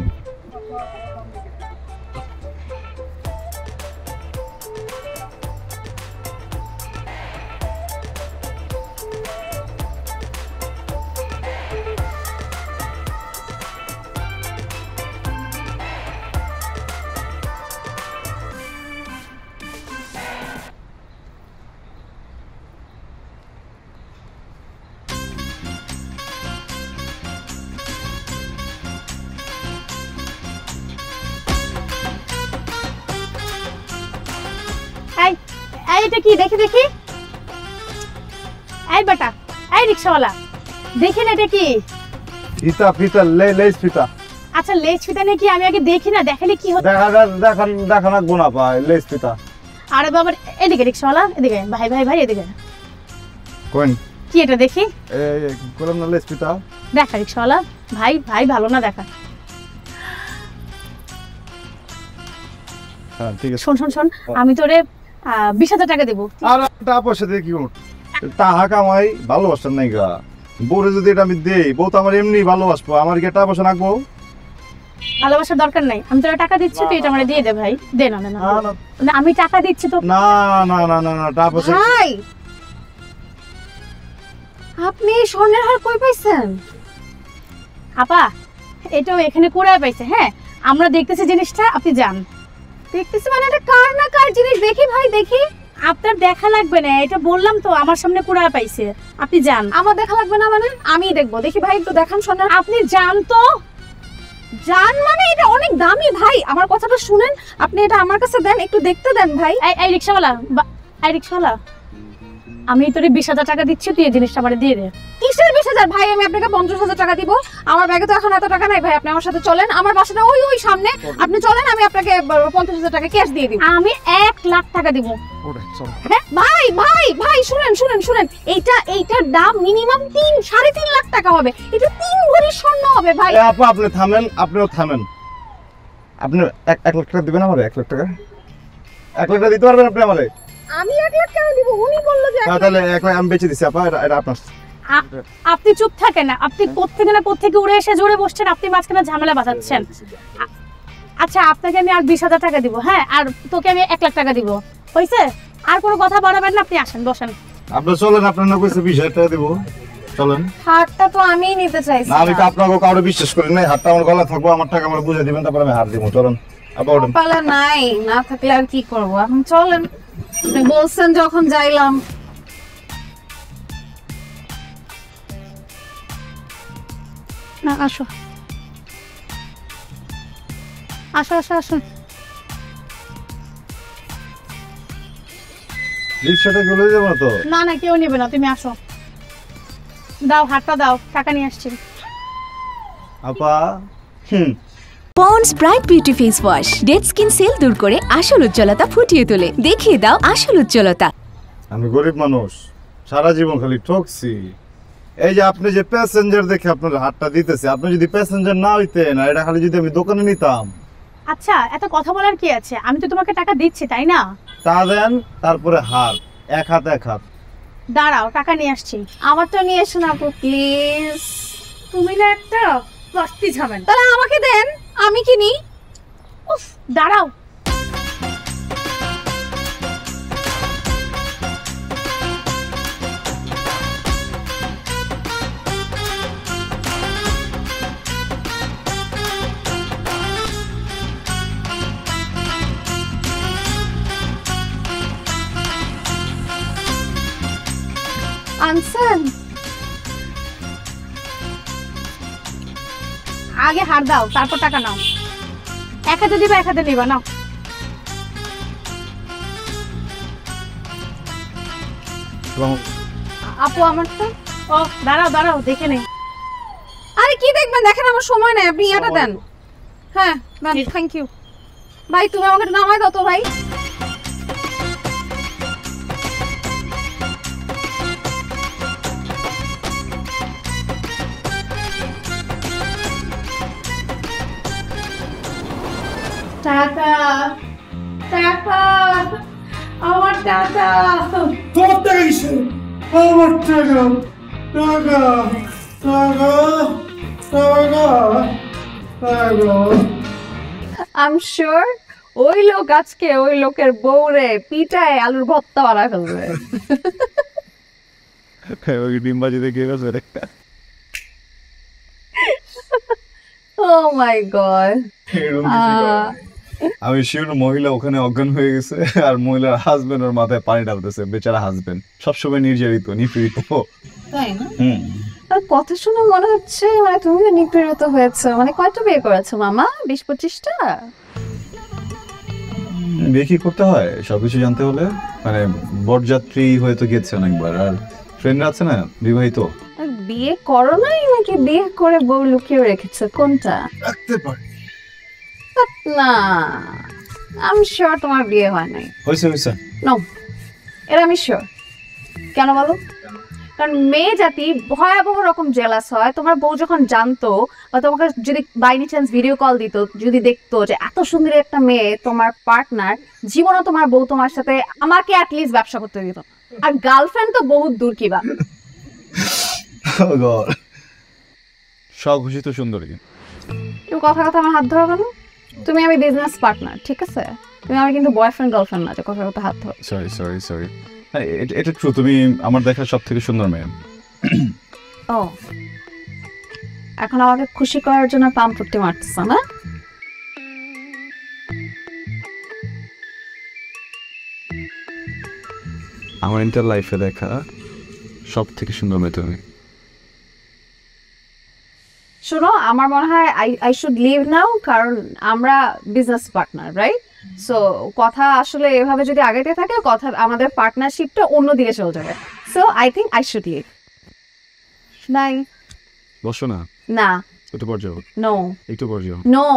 এই এই এটা কি? দেখি দেখি। এই বেটা, এই রিক্সাওয়ালা, দেখি না এটা কি? ফিতা ফিতা, লেস ফিতা। আচ্ছা লেজ ফিতা নাকি? আমি আগে দেখি না, দেখালে কি হতো? দেখা না গোনা পায়, লেস ফিতা। আরে বাবা, এদিকে রিক্সাওয়ালা, এদিকে। ভাই ভাই ভাই এদিকে। কোন কি এটা দেখি? এই গোলাম না লেস ফিতা। দেখা রিক্সাওয়ালা, ভাই ভাই ভালো না দেখা। হ্যাঁ ঠিক আছে। শোন শোন শোন, আমি তোরে 20,000 টাকা দেবো। আর টাকা পয়সা দিয়ে কি করব? টাকা কামাই, ভালোবাসার নাই গা। বউরে যদি এটা আমি দেই, বউ তো আমার এমনি ভালোবাসবো, আমার কি টাকা পয়সা রাখবো? ভালোবাসার দরকার নাই, আমি তোরা টাকা দিচ্ছি, তুই এটা আমার দিয়ে দে ভাই। দে না না না, না, আমি টাকা দিচ্ছি তো। না না না না না টাকা ভাই আপনি এই স্বর্ণের হার কই পাইছেন? আপা এটাও এখানে কুড়ায় পাইছে। হ্যাঁ আমরা দেখতেছি জিনিসটা, আপনি যান। দেখতেছি মানে এটা কার না কার জিনিস, দেখি ভাই দেখি। আপনার দেখা লাগবে না, এটা বললাম তো, আমার সামনে কুড়ায় পাইছে, আপনি যান। আমার দেখা লাগবে না মানে? আমিই দেখবো। দেখি ভাই একটু দেখান স্বর্ণের। আপনি যান তো। জান মানে এটা অনেক দামি ভাই, আমার কথাটা শুনেন। আপনি এটা আমার কাছে দেন, একটু দেখতে দেন ভাই। এই রিকশাওয়ালা, এই রিকশাওয়ালা, আমি তোরে 20,000 টাকা দিচ্ছি, তুই এই জিনিসটা আমার দিয়ে দে। কিসের 20,000 ভাই? আমি আপনাকে 50,000 টাকা দিব। আমার ব্যাগে তো এখন এত টাকা নাই ভাই, আপনি আমার সাথে চলেন। আমার বাসাটা ওই ওই সামনে, আপনি চলেন, আমি আপনাকে 50,000 টাকা ক্যাশ দিয়ে দিব। আমি 1 লাখ টাকা দিব। হ্যাঁ ভাই ভাই ভাই শুনেন শুনেন শুনেন, এইটার দাম মিনিমাম 3-3.5 লাখ টাকা হবে। এটা 3 ভরি স্বর্ণ হবে ভাই। আপু আপনি থামেন, আপনিও থামেন। আপনি 1 লাখ টাকা দিবেন আমারে? 1 লাখ টাকা, 1 লাখ টাকা দিতে পারবেন আপনি আমারে? আমি 1 লাখ টাকা দিব, উনি বলল যে তাহলে 1 লাখ আমি বেচে দিচ্ছি আপা, এটা আপনার। আপনি চুপ থাকেন না, আপনি কোত্থেকে না কোত্থেকে উড়ে এসে জোরে বসছেন, আপনি মাঝখানে ঝামেলা বাঁধাচ্ছেন। আচ্ছা আপনাকে আমি আর 20,000 টাকা দিব, হ্যাঁ, আর তোকে আমি 1 লাখ টাকা দিব, হইছে? আর কোনো কথা বাড়াবেন না, আপনি আসেন বসেন। আপনি চলেন, আপনার না কইছে 20,000 টাকা দিব, চলেন। হারটা তো আমিই নিতে চাইছি। না আমি তো আপনাকে কাউরে বিশ্বাস করি নাই, হাতটা আমার গলা থাকবো, আমার টাকা আমার বুঝে দিবেন, তারপর আমি হার দিব। চলেন আপা ওঠেন। পালা নাই, না থাকলে আর কি করব, এখন চলেন। আপনি বলছেন যখন যাইলাম। না আসো আসো আসো আসো। রিক্সাটা গেলে যাবো না তো? না না কেউ নেবে না, তুমি আসো। দাও হাতটা দাও, টাকা নিয়ে আসছি। আপা ponds bright beauty face wash dead skin cell দূর করে আসল উজ্জ্বলতা ফুটিয়ে তোলে। দেখিয়ে দাও আসল উজ্জ্বলতা। আমি গরিব মানুষ, সারা জীবন খালি ঠকছি। এই যে আপনি যে প্যাসেঞ্জার দেখে আপনার হাতটা দিতেছে, আপনি যদি প্যাসেঞ্জার না হইতেন, আর এটা খালি যদি আমি দোকানে নিতাম। আচ্ছা এত কথা বলার কি আছে, আমি তো তোমাকে টাকা দিচ্ছি তাই না? তা দেন, তারপরে হার, এক হাত। দাঁড়াও টাকা নিয়ে আসছি। আমারটা নিয়ে এসেন আপু প্লিজ। তুমি না একটা বস্তি ঝামেলা। তাহলে আমাকে দেন, আমি কিনি। উফ দাঁড়াও। আনসান আগে হার দাও, তারপর টাকা নাও। 1 হাতে দিবা 1 হাতে নিবা, নাও। আপু আমারটা। ও দাঁড়াও দাঁড়াও, দেখে নেই। আরে কি দেখবেন, দেখেন আমার সময় নেই, আপনি এটা দেন। হ্যাঁ থ্যাংক ইউ ভাই। তুমি আমাকে নামাই দাও তো ভাই। টাকা টাকা আমার টাকা। তোর টাকা কিসে? আমার টাকা, টাকা, টাকা, টাকা, টাকা। আই এম শিওর ওই লোক আজকে ওই লোকের বউরে পিটায় আলুর ভর্তা বানায় ফেলবে। ওই ডিমবাজি দেখে গেছে একটা। ও মাই গড। আমি শিওর মহিলা ওখানে অজ্ঞান হয়ে গেছে, আর মহিলার হাজবেন্ড ওর মাথায় পানি ঢালতেছে। বেচারা হাজবেন্ড সবসময় নির্যাতিত, নিপীড়িত। তাই না? আর কথা শুনে মনে হচ্ছে মানে তুমিও নিপীড়িত হয়েছে। মানে কয়টা বিয়ে করেছো মামা? 20-25টা? বিয়ে কি করতে হয় সবকিছু জানতে হলে? মানে বরযাত্রী হয়তো গেছে অনেকবার, আর ফ্রেন্ড আছে না বিবাহিত। বিয়ে করো নাই নাকি বিয়ে করে বউ লুকিয়ে রেখেছো, কোনটা? রাখতে পারি না আমি শিওর তোমার বিয়ে হয় নাই। হয়েছে নো, এটা আমি শিওর। কেন বলো? কারণ মেয়ে জাতি ভয়াবহ রকম জেলাস হয়। তোমার বউ যখন জানতো বা তোমাকে যদি by any chance video call দিত, যদি দেখতো যে এত সুন্দর একটা মেয়ে তোমার পার্টনার, জীবনে তোমার বউ তোমার সাথে আমাকে অ্যাটলিস্ট ব্যবসা করতে দিত। আর গার্লফ্রেন্ড তো বহুত দূর কি বা। সব খুশি তো সুন্দরী, তুমি কথা কথা আমার হাত ধরবে না? তুমি আমি বিজনেস পার্টনার, ঠিক আছে? তুমি আমি কিন্তু বয়ফ্রেন্ড গার্লফ্রেন্ড না যে কথা কথা হাত ধর। সরি এটা ট্রু, তুমি আমার দেখা সব থেকে সুন্দর মেয়ে। ও, এখন আমাকে খুশি করার জন্য পাম্প ফুটতে মারতেছ না? আমার ইন্টার লাইফে দেখা সব থেকে সুন্দর মেয়ে তুমি। শোনো, আমার মনে হয় আই শুড লিভ নাও, কারণ আমরা বিজনেস পার্টনার, রাইট? সো কথা আসলে এভাবে যদি আগাইতে থাকে, কথা আমাদের পার্টনারশিপটা অন্যদিকে চলে যাবে। So I think I should leave. নাই, বসো না, না, একটু পর যাও, নো, একটু পর যাও। No,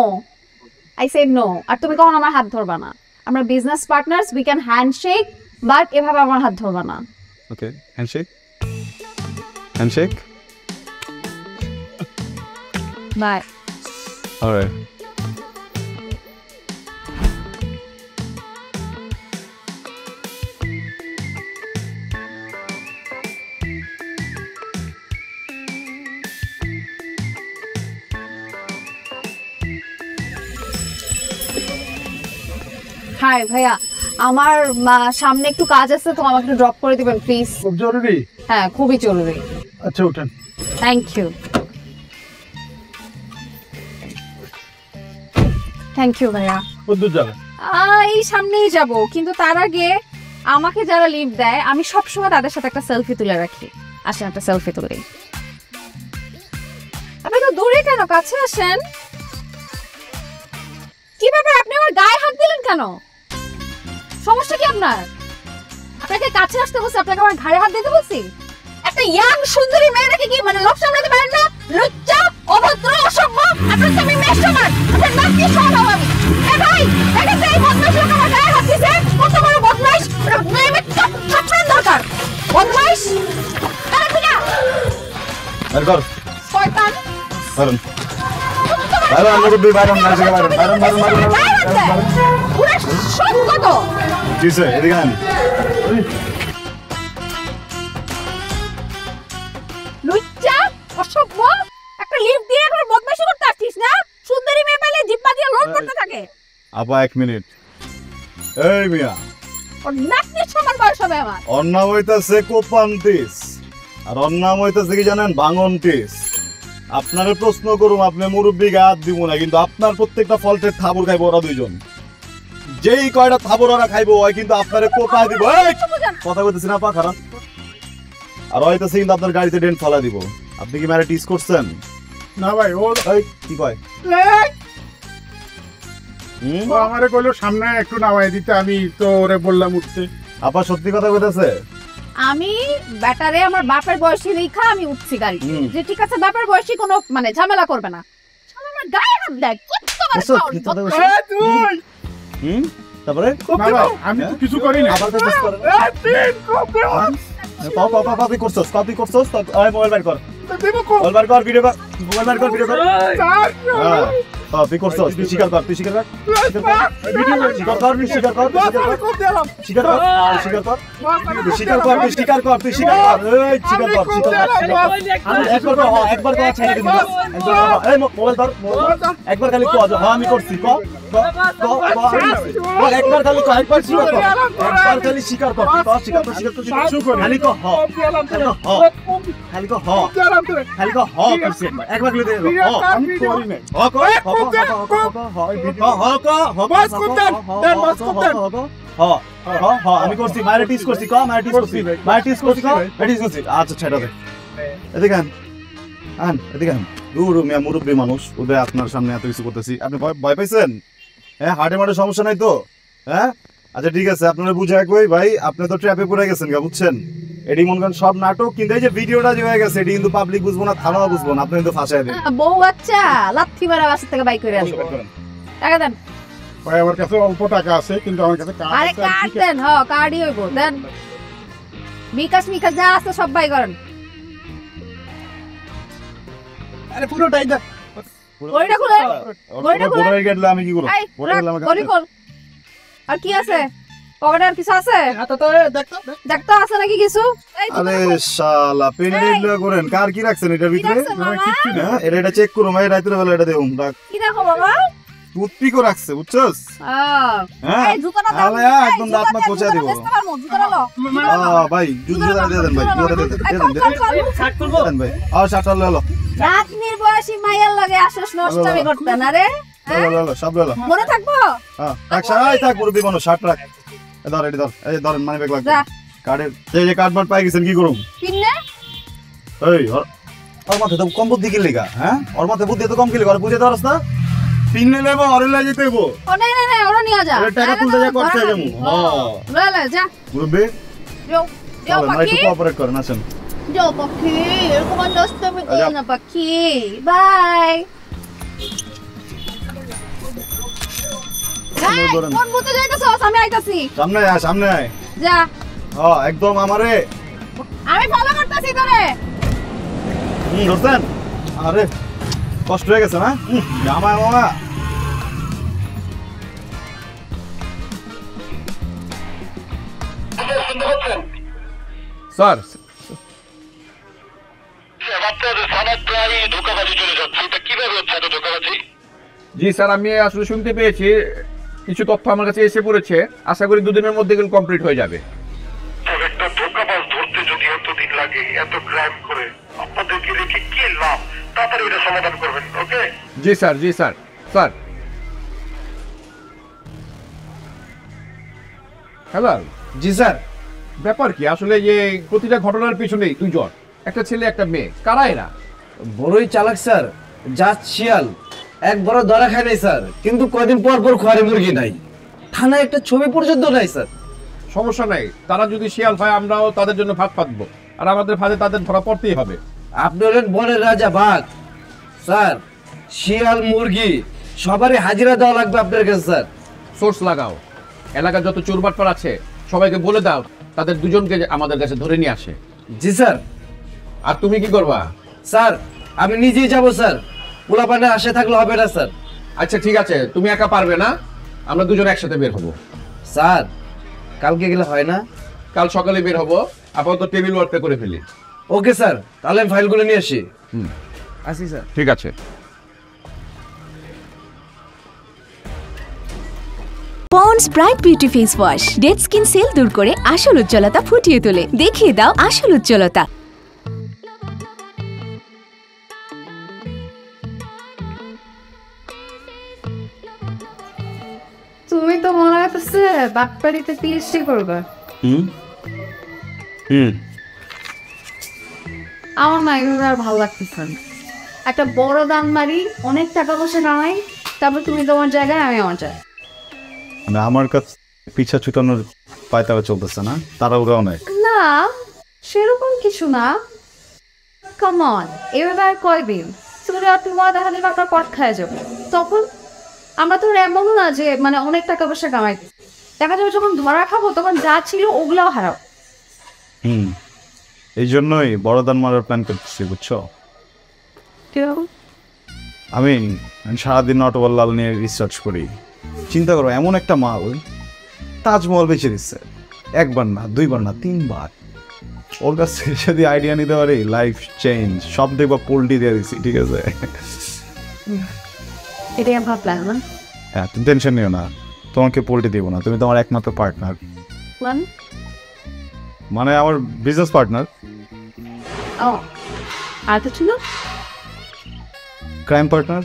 I said no. আর তুমি কখন আমার হাত ধরবা না? আমরা business partners, we can handshake, but এভাবে আমার হাত ধরবা না। Okay, handshake, handshake. Bye. Alright. Hi ভাইয়া, আমার সামনে একটু কাজ আছে, তো আমাকে একটু ড্রপ করে দিবেন প্লিজ। খুব জরুরি? হ্যাঁ, খুবই জরুরি। আচ্ছা উঠেন। থ্যাংক ইউ, থ্যাংক ইউ ভাইয়া। কতদূর যাবেন? এই সামনেই যাব, কিন্তু তার আগে আমাকে যারা লিফট দেয় আমি সবসময় তাদের সাথে একটা সেলফি তুলে রাখি। আসেন একটা সেলফি তুলে। আপনি তো দূরে কেন, কাছে আসেন। কি ব্যাপার, আপনি আমার গায়ে হাত দিলেন কেন? সমস্যা কি আপনার? আপনাকে কাছে আসতে বলছি, আপনাকে আমার ঘাড়ে হাত দিতে বলছি? একটা ইয়াং সুন্দরী মেয়েটাকে কি মানে লোক সামলাতে পারেন না? লজ্জা, অভদ্র, অসভ্য। আপনার সামনে মেয়ে সমান, আপনার নাম কি সমান আমি? এ ভাই, দেখেন এই বদমাইশ লোক আমার গায়ে হাত দিছে, কত বড় বদমাইশ! মেয়ে ছাপড়ার দরকার। বদমাইশ কারা? আর কর শয়তান। কারণ বাইরন মুরব্বি, বাইরন না জায়গা, বাইরন পুরো সব কত জিসে এদিকে আন। লজ্জা, অসভ্য, একটা লিফট দিয়ে এখন বদমাইশি করতে আসছিস না? সুন্দরী মেয়ে পেলে জিব্বা দিয়ে লোড করতে থাকে। আপা এক মিনিট। এই মিয়া, ওর নাতনির সমান বয়স হবে আমার। ওর নাম হইতাছে কোপান্তিস, আর ওর নাম হইতাছে কি জানেন, ভাঙন্তিস। আপনারে প্রশ্ন করুম, আপনি মুরব্বি গায়ে দিব না, কিন্তু আপনার প্রত্যেকটা ফল্টের থাবর খাইবো ওরা দুইজন। যেই কয়টা থাবর ওরা খাইবো ওই কিন্তু আপনারে কোপায় দিব। এই, কথা বলতেছি না পা খারাপ। আর হইতাছে কিন্তু আপনার গাড়িতে ডেন্ট ফলা দিব। আপনি কি মেরে টিস করছেন? না ভাই, ও এই কি কয়? ও আমারে কইলো সামনে একটু নামাই দিতে, আমি তো ওরে বললাম উঠতে। আপা সত্যি কথা কইতাছে? আমি ব্যাটারে আমার বাপের বয়সী রেখা আমি উঠছি গাড়ি, যে ঠিক আছে বাপের বয়সী কোনো মানে ঝামেলা করবে না। আমার গায়ে হাত দেয়, কত বড় সাহস! তারপরে না ভাই, আমি তো কিছু করি না। আবার তো টিস করে। কপি করছস, কপি করছস। মোবাইল বের কর, মোবাইল বের কর, ভিডিও কর, মোবাইল বের কর, ভিডিও কর। কপি করছস, তুই স্বীকার কর, তুই স্বীকার কর, স্বীকার কর, স্বীকার কর, স্বীকার কর, স্বীকার কর, স্বীকার কর, তুই স্বীকার কর, তুই স্বীকার কর, এই স্বীকার কর, স্বীকার কর। আমি একবার কর, একবার কর, ছেড়ে দিবি। এই মোবাইল ধর, একবার খালি কর, হ্যাঁ আমি করছি, ক একবার খালি কর, একবার স্বীকার কর, একবার খালি স্বীকার কর, স্বীকার কর, স্বীকার কর, খালি ক হ, খালি ক হ, খালি ক হ করছি একবার খালি দে হ, আমি করি না হ ক হ ক আমি করছি, মায়ের টিস করছি, ক মায়ের টিস করছি, মায়ের টিস করছি, টিস করছি। আচ্ছা ছেড়ে দে, এদিকে আন, এদিকে আন। দূর মিয়া, মুরব্বী মানুষ, ওদের আপনার সামনে এত কিছু করতেছি, আপনি ভয় পাইছেন? হ্যাঁ, হার্টে মার্টে সমস্যা নাই তো? হ্যাঁ, আচ্ছা ঠিক আছে, আপনারা বুঝে কই ভাই, আপনি তো ট্র্যাপে পড়ে গেছেন গা, বুঝছেন? এটি মনে করেন সব নাটক, কিন্তু এই যে ভিডিওটা যে হয়ে গেছে এটি কিন্তু পাবলিক বুঝবো না, থানাও বুঝবো না, আপনি কিন্তু ফাঁসায় দেন। বউ বাচ্চা লাথি মারা বাসা থেকে বাইক করে আসবে। টাকা দেন ভাই, আমার কাছে অল্প টাকা আছে, কিন্তু আমার কাছে কার্ড আরে আছে। কার্ড দেন, হ কার্ডই হইব, দেন। বিকাশ মিকাশ যা আছে সব বাই করেন। আরে পুরোটাই দেন। গড়িটা খুলে, গড়িটা খুলে। গড়ে গেলে আমি কি করব? এই, রাখ, গড়ি খোল। আর কি আছে? পকেটে আর কিছু আছে? দেখতো আছে নাকি কিছু? এই আরে শালা পেন ডিল করেন কার কি রাখছেন এটার ভিতরে? রাখছেন মামা? হ্যাঁ এটা চেক করো ভাই রাতের বেলা এটা দেউম রাখ। কি দেখো বাবা? টুথপিকও রাখছে বুঝছস? হ্যাঁ এই জুতাটা দাও। আলে একদম দাঁত না কোচা দিব। জুতাটা লো। ভাই জুতা দিয়ে দেন ভাই জুতা দিয়ে দেন ভাই। আর শার্টটা ললো রাতনির বয়সী মাইয়ার লাগে আসস নষ্টমি করতে না রে? ললো সব ললো। মনে থাকবো? হ্যাঁ রাখ সাই থাক পুরো বিবনো শার্ট রাখ। ধর এটি ধর এই ধরেন মানি ব্যাগ লাগবে। যা কার্ডের এই যে কার্ড পাই গেছেন কি করুম? কিনলে? এই ওর মাথায় তো কম বুদ্ধি কি লেগা হ্যাঁ? ওর মাথায় বুদ্ধি তো কম কি লেগা বুঝে ধরস না? পিনলে নেবো অরে লাগে দেবো। ও না না না ওরা নিয়ে যা। টাকা তুলতে যা করতে যাবো। হ্যাঁ লে যা। মুরব্বি যাও যাও চলেন পাখি। একটু কোঅপারেট করেন আসেন। যাও পাখি এরকম নষ্টমি করো না পাখি। বাই। এই কোন বুতে যাইতেছস? আমি আইতাছি। সামনে আয় যা। একদম আমারে আমি ফলো করতেছি তোরে। ধরছেন? আরে কষ্ট হয়ে গেছে না? জামাই মামা স্যার জি স্যার আমি আসলে শুনতে পেয়েছি কিছু তথ্য আমার কাছে এসে পড়েছে, আশা করি 2 দিনের মধ্যে এগুলো কমপ্লিট হয়ে যাবে। একটা ধোকাবাজ ধরতে যদি এতদিন লাগে, এত ক্রাইম করে আপনাদেরকে রেখে কি লাভ? তাড়াতাড়ি এটা সমাধান করবেন, ওকে? জি স্যার স্যার হ্যালো জি স্যার। ব্যাপার কি আসলে যে প্রতিটা ঘটনার পিছনেই 2 জন, একটা ছেলে একটা মেয়ে, কারা এরা? বড়ই চালাক স্যার, জাত শিয়াল, একবার ধরা খায় নাই স্যার, কিন্তু কয়দিন পর পর খোয়ারে মুরগি নাই, থানায় একটা ছবি পর্যন্ত নাই স্যার। সমস্যা নাই, তারা যদি শিয়াল হয় আমরাও তাদের জন্য ফাঁদ পাতবো, আর আমাদের ফাঁদে তাদের ধরা পড়তেই হবে। আপনি হলেন বনের রাজা বাঘ স্যার, শিয়াল মুরগি সবারই হাজিরা দেওয়া লাগবে আপনার কাছে স্যার। সোর্স লাগাও, এলাকার যত চোরবাটপার আছে সবাইকে বলে দাও তাদের 2 জনকে আমাদের কাছে ধরে নিয়ে আসে। জি স্যার। আর তুমি কি করবা? স্যার আমি নিজেই যাব স্যার, পোলাপানে আসে থাকলে হবে না স্যার। আচ্ছা ঠিক আছে, তুমি একা পারবে না, আমরা 2 জন একসাথে বের হবো। স্যার কালকে গেলে হয় না? কাল সকালে বের হবো, আপাতত টেবিল ওয়ার্কটা করে ফেলি। ওকে স্যার, তাহলে আমি ফাইলগুলো নিয়ে আসি। আসি স্যার। ঠিক আছে। Ponds bright beauty face wash dead skin cell দূর করে আসল উজ্জ্বলতা ফুটিয়ে তোলে। দেখিয়ে দাও আসল উজ্জ্বলতা। তুমি তো মনে হইতেছে বাকপাড়িতে পিএইচডি করবে। আমার না এগুলো আর ভালো লাগতেছে না। একটা বড় দান মারি, অনেক টাকা পয়সা কামাই, তারপর তুমি তোমার জায়গায় আমি আমার জায়গায়। মানে আমার কাছে পিছা ছুটানোর পায়তারা চলতেছে না, তারা ওরা অনেক। না সেরকম কিছু না। কাম অন, এভাবে আর কয়দিন? তুমি তোমার দেখা যাবে আপনার পট খায় যাবে, তখন আমরা তো এমনও না যে মানে অনেক টাকা পয়সা কামাই, দেখা যাবে যখন ধরা খাবো তখন যা ছিল ওগুলাও হারাও। এই জন্যই বড় দান মারার প্ল্যান করতেছি বুঝছো। আমি সারাদিন অটোবল লাল নিয়ে রিসার্চ করি, চিন্তা করো এমন একটা মাল তাজমহল বেঁচে দিচ্ছে, 1 বার না 2 বার না 3 বার। ওর কাছ থেকে যদি আইডিয়া নিতে পারি লাইফ চেঞ্জ, সব দেখবা পোল্ট্রি দিয়ে দিচ্ছি, ঠিক আছে? এটাই আমার প্ল্যান। না হ্যাঁ তুমি টেনশন নিও না, তোমাকে পোল্ট্রি দিব না, তুমি তোমার একমাত্র পার্টনার, প্ল্যান মানে আমার বিজনেস পার্টনার। ও আর তো ছিল ক্রাইম পার্টনার।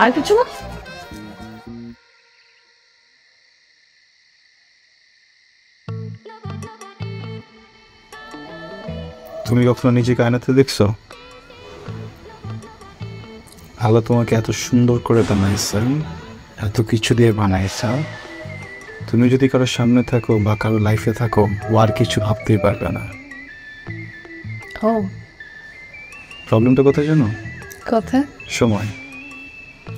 আর কিছু না। তুমি কখনো নিজেকে আয়নাতে দেখছো? আল্লাহ তোমাকে এত সুন্দর করে বানাইছেন, এত কিছু দিয়ে বানাইছে, তুমি যদি কারোর সামনে থাকো বা কারো লাইফে থাকো ও আর কিছু ভাবতেই পারবে না। ও প্রবলেমটা কোথায় জানো? কথা সময়।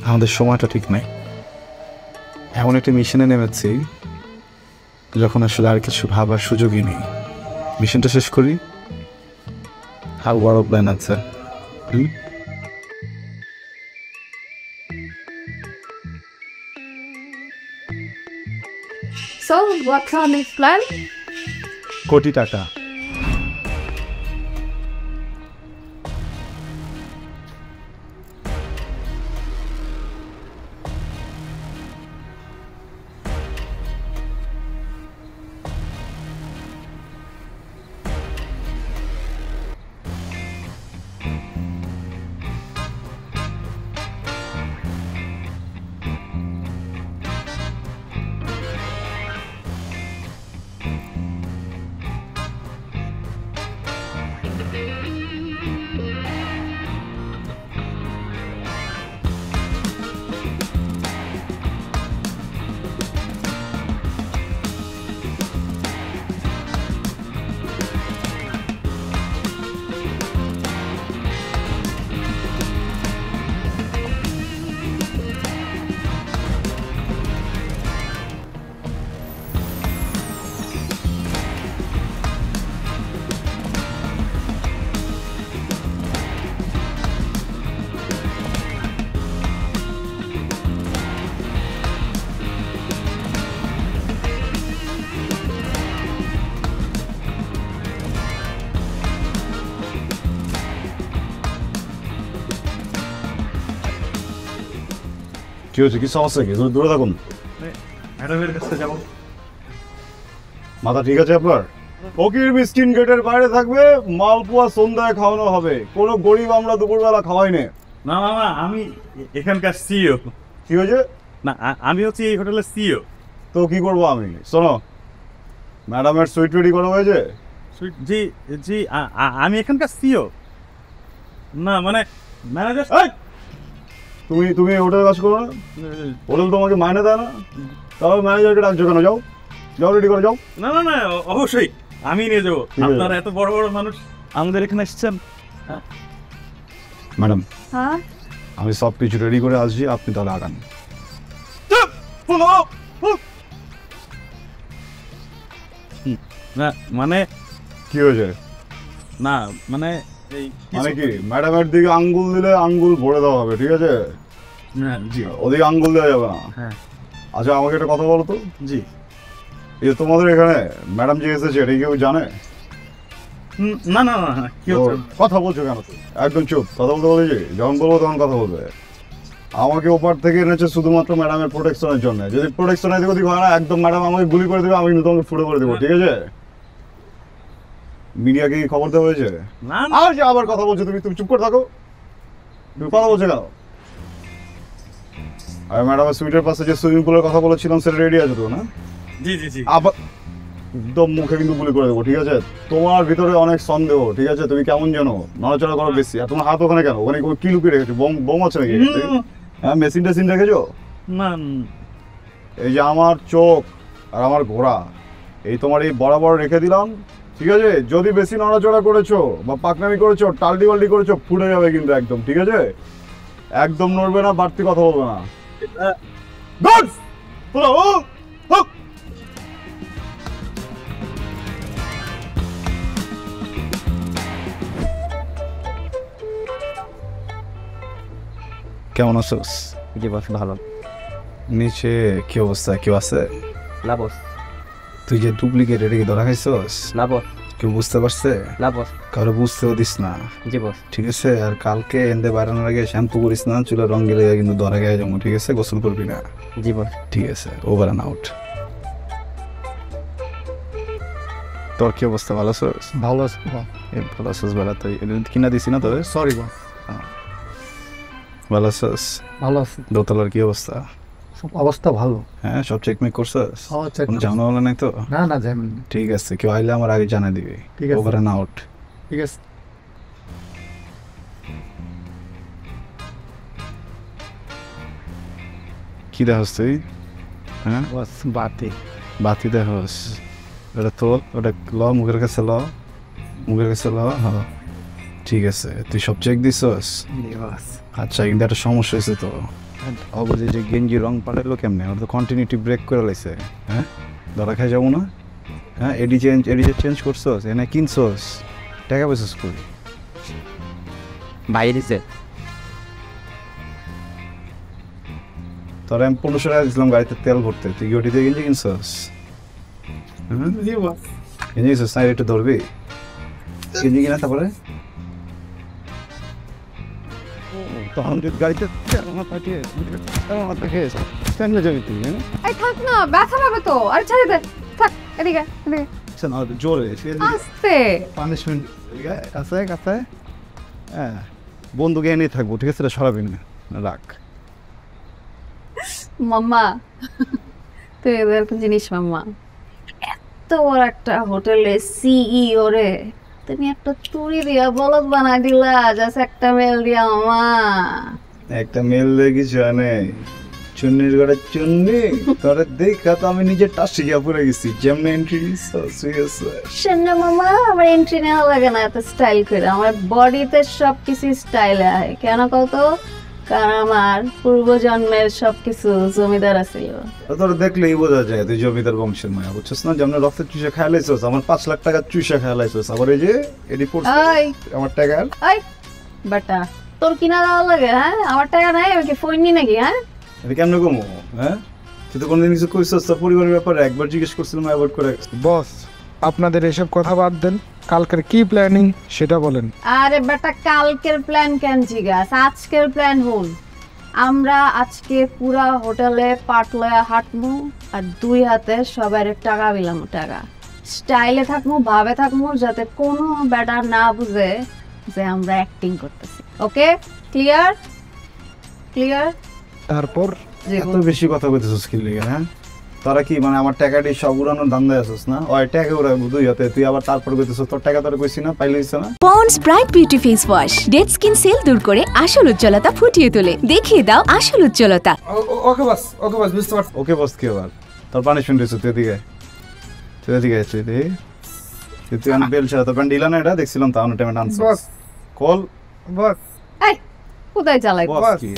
আমাদের সময়টা ঠিক নাই। এমন একটা মিশনে নেমেছি যখন আসলে আর কিছু ভাবার সুযোগই নেই। মিশনটা শেষ করি, আর বড় প্ল্যান আছে। So, what's our next plan? কোটি টাকা। কি হয়েছে, কি সমস্যা কি? দূরে থাকুন। ম্যাডামের কাছে যাবো। মাথা ঠিক আছে আপনার? ফকির মিসকিন গেটের বাইরে থাকবে, মালপোয়া সন্ধ্যায় খাওয়ানো হবে। কোনো গরিব আমরা দুপুরবেলা খাওয়াই না। না মামা, আমি এখানকার সিইও। কি হয়েছে? না, আমি হচ্ছে এই হোটেলের সিইও। তো কি করবো আমি? শোনো, ম্যাডামের সুইট রেডি করা হয়েছে? জি জি, আমি এখানকার সিইও। না মানে ম্যানেজার। তুমি হোটেলে কাজ করো না? হোটেল তোমাকে মাইনে দেয় না? তাহলে ম্যানেজারকে ডাকছো কেন? যাও যাও, রেডি করে যাও। না না না, অবশ্যই আমি নিয়ে যাবো। আপনারা এত বড় বড় মানুষ আমাদের এখানে এসেছেন। ম্যাডাম, হ্যাঁ, আমি সব কিছু রেডি করে আসছি, আপনি তাহলে আগান। না মানে কি হয়েছে? না মানে এই মানে কি, ম্যাডামের দিকে আঙ্গুল দিলে আঙ্গুল ভরে দেওয়া হবে, ঠিক আছে? জি ওদিকে আঙ্গুল দেওয়া যাবে না। হ্যাঁ। আচ্ছা, আমাকে একটা কথা বলো তো, জি। এই তোমাদের এখানে ম্যাডাম যে এসেছে এটা কেউ জানে? না না না, কি হচ্ছে? কথা বলছো কেন? একদম চুপ, কথা বলতে বলেছি। যখন বলবো তখন কথা বলবে। আমাকে ওপার থেকে এনেছে শুধুমাত্র ম্যাডামের প্রোটেকশনের জন্য। যদি প্রোটেকশন এদিক ওদিক হয় না, একদম ম্যাডাম আমাকে গুলি করে দেবে, আমি কিন্তু তোমাকে ফুটো করে দেবো, ঠিক আছে? মিডিয়াকে কি খবর দেওয়া হয়েছে? না আর যে আবার কথা বলছো তুমি চুপ করে থাকো। তুমি কথা বলছো কেন? আর ম্যাডামের সুইটের পাশে যে সুইমিং পুলের কথা বলেছিলাম সেটা রেডি আছে তো, না? জি জি জি। আবার একদম মুখে কিন্তু গুলি করে দেবো, ঠিক আছে? তোমার ভিতরে অনেক সন্দেহ, ঠিক আছে? তুমি কেমন জানো, নড়াচড়া করো বেশি। আর তোমার হাত ওখানে কেন? ওখানে কি লুকিয়ে রেখেছো? বোম আছে নাকি? হ্যাঁ, মেশিন টেশিন রেখেছো? না, এই যে আমার চোখ আর আমার ঘোড়া, এই তোমার এই বরাবর রেখে দিলাম, ঠিক আছে? যদি বেশি নড়াচড়া করেছো বা পাকনামি করেছো, টাল্টি বাল্টি করেছো, ফুটে যাবে কিন্তু একদম, ঠিক আছে? একদম নড়বে না, বাড়তি কথা বলবে না। গুড! কেমন আছোস? জি বস, ভালো। নিচে কি অবস্থা? কেউ আছে? না বস। তুই যে ডুপ্লিকেট, এটা কি ধরা খাইছস? না বস। কেউ বুঝতে পারছে? না বস। কারো বুঝতেও দিস না, জি বস। ঠিক আছে? আর কালকে এনতে বাড়ানোর আগে শ্যাম্পু করিস না, চুলে রং গেলে কিন্তু ধরা গায়ে যাবো, ঠিক আছে? গোসল করবি না। জি বস। ঠিক আছে, ওভার অ্যান্ড আউট। তোর কি অবস্থা? ভালো আছোস? ভালো আছে। ভালো আছোস? বেলা তুই কিনা দিছি না তোদের? Sorry boss. ভালো আছোস? ভালো আছে। দোতলার কি অবস্থা? সব অবস্থা ভালো। হ্যাঁ, সব চেকমেক করছস? চেক কোনো ঝামেলা নাই তো? না না, ঝামেলা নেই। ঠিক আছে, কেউ আইলে আমার আগে জানা দিবি। ঠিক আছে। Over and out. ঠিক আছে। কি দেখস তুই? হ্যাঁ, বস বাতি। বাতি দেখস? ওটা তোর, ওটা ল, মুখের কাছে ল, মুখের কাছে ল। হ্যাঁ, ঠিক আছে। তুই সব চেক দিছস? বস। আচ্ছা, কিন্তু একটা সমস্যা হয়েছে তো। অবধি যে গেঞ্জি রং পাল্টাইলো কেমনে? ওটা তো কন্টিনিউটি ব্রেক করে লাইছে। হ্যাঁ, ধরা খাই যাবো না? হ্যাঁ, এডি যে চেঞ্জ করছস, এনে কিনছস, টাকা পয়সাস করি? বাইরে দিছে। তোর আমি 1500 টাকা দিয়েছিলাম গাড়িতে তেল ভরতে, তুই কি ওটি দিয়ে গেঞ্জি কিনছস? জি বস। কিনে গেছিস না, একটু ধরবি কিনে কিনা তারপরে তখন যদি গাড়িতে আমার পাঠিয়ে আমার দেখে স্ট্যান্ডে যাবি তুই, হ্যাঁ? এই থাক না, ব্যথা পাবে তো। আরে ছেড়ে দে, থাক, এদিকে এদিকে জোরে আস্তে। পানিশমেন্ট কাছে কাছে, হ্যাঁ বন্দুক এনে থাকবো, ঠিক আছে? সরাবি না, রাখ। মাম্মা, তুই এদের একটা জিনিস মাম্মা, এত বড় একটা হোটেলের সিইও রে তুমি একটা তুড়ি দিয়া বলদ বানাই দিলা, জাস্ট একটা মেল দিয়া মামা। একটা মেল দেখি জানে চুন্নির ঘরে চুন্নি তোরে দেখা তো আমি নিজে টাসি গিয়া পড়ে গেছি, যেমন এন্ট্রি শোনো মামা, আমার এন্ট্রি নেওয়া লাগে না এত স্টাইল করে, আমার বডিতে সবকিছু স্টাইল হয়। কেন কত? কারণ আমার পূর্বজন্মের সবকিছু জমিদার আছিল। তোর দেখলেই বোঝা যায় তুই জমিদার বংশের মায়া, বুঝছিস না? যেমন রক্তের চুষে খাইলাইছিস, আমার 5 লাখ টাকা চুষে খাইলাইছিস, আবার এই যে এডি পড়ছে ওই আমার টাকা। ওই বেটা, তোর কিনা দেওয়া লাগে? হ্যাঁ, আমার টাকা নাই, আমি কি ফোন নি নাকি? হ্যাঁ, এটা কেমন কমো? হ্যাঁ, তুই তো কোনদিন কিছু কইছিস তোর পরিবারের ব্যাপারে? একবার জিজ্ঞেস করছিলাম, অ্যাভয়েড করে। বস, আপনাদের এসব কথা বাদ দেন, কালকের কি প্ল্যানিং সেটা বলেন। আরে বেটা, কালকের প্ল্যান কেন জিগাস? আজকের প্ল্যান হল, আমরা আজকে পুরা হোটেলে পাট লয়া হাঁটমু আর 2 হাতে সবার টাকা বিলাম, টাকা স্টাইলে থাকমু, ভাবে থাকমু, যাতে কোনো বেটা না বুঝে যে আমরা অ্যাক্টিং করতেছি। ওকে, ক্লিয়ার? ক্লিয়ার? তারপর এত বেশি কথা কইতেছিস কি লিগে? হ্যাঁ, তোরা কি মানে আমার টাকাটি সব উড়ানোর ধান্দায় আছিস না? ওই টাকা উড়াবো 2 হাতে, তুই আবার তারপর কইতেছিস তোর টাকা তোর কইছি না, পাইলইছ না? Ponds bright beauty face wash dead skin cell দূর করে আসল উজ্জ্বলতা ফুটিয়ে তোলে। দেখিয়ে দাও আসল উজ্জ্বলতা। ওকে বস, ওকে বস, বুঝতে পারছি। ওকে বস কি আবার? তোর পানিশমেন্ট দিছিস তুই এদিকে, তুই এদিকে তুই তুই আমি বেল ছাড়া তোর প্যান্ট দিলা না, এটা দেখছিলাম তাও টাইমে ডান্স বস, কল বস, এই কোথায় চালাই? বস কি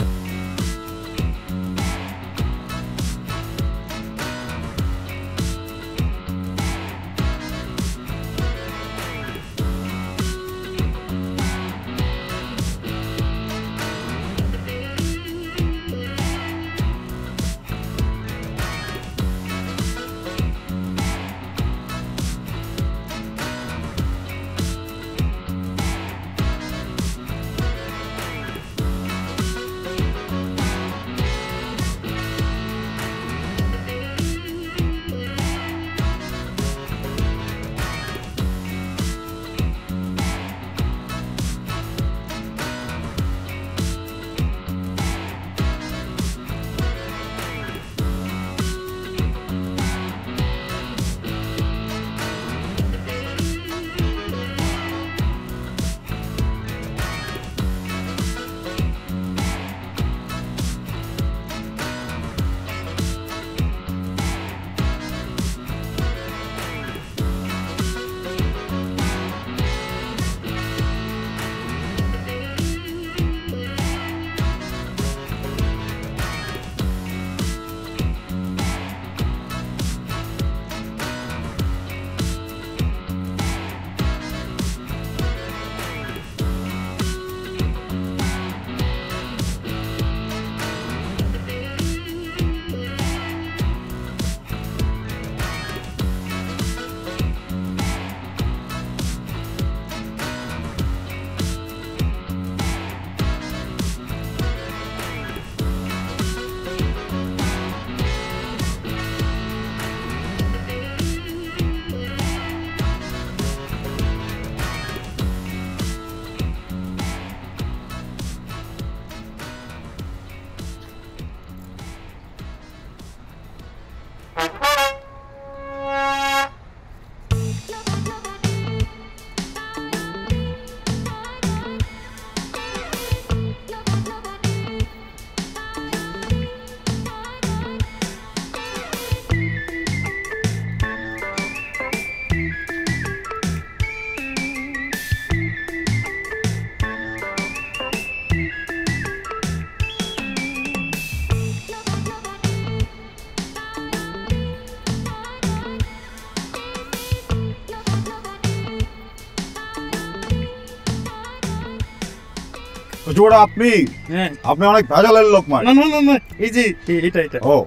জোড়া আপনি? হ্যাঁ, আপনি অনেক ভেজালের লোক মানে। না না না না, এই যে এটা ও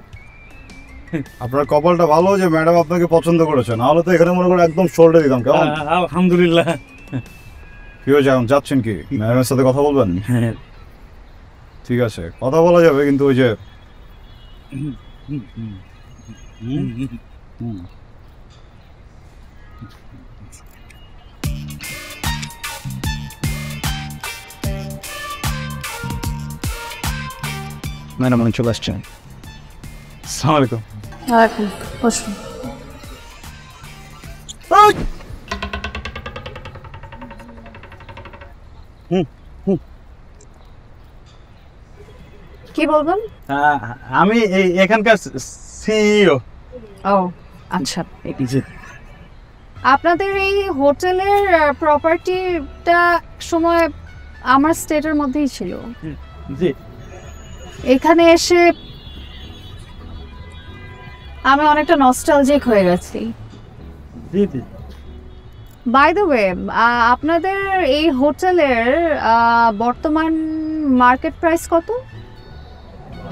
আপনার কপালটা ভালো যে ম্যাডাম আপনাকে পছন্দ করেছে, নাহলে তো এখানে মনে করে একদম শোল্ডে দিতাম। কেমন? আলহামদুলিল্লাহ। কি হয়েছে, এখন যাচ্ছেন কি? ম্যাডামের সাথে কথা বলবেন? ঠিক আছে, কথা বলা যাবে, কিন্তু ওই যে ম্যাডাম আমি চলে আসছেন। আসসালামু আলাইকুম। বসুন। কি বলবেন? আমি এখানকার সিইও। ও আচ্ছা, আপনাদের এই হোটেলের প্রপার্টিটা সময় আমার স্টেটের মধ্যেই ছিল। জি। এখানে এসে আমি অনেকটা নস্টালজিক হয়ে গেছি। জি জি। বাই দ্য ওয়ে, আপনাদের এই হোটেলের বর্তমান মার্কেট প্রাইস কত?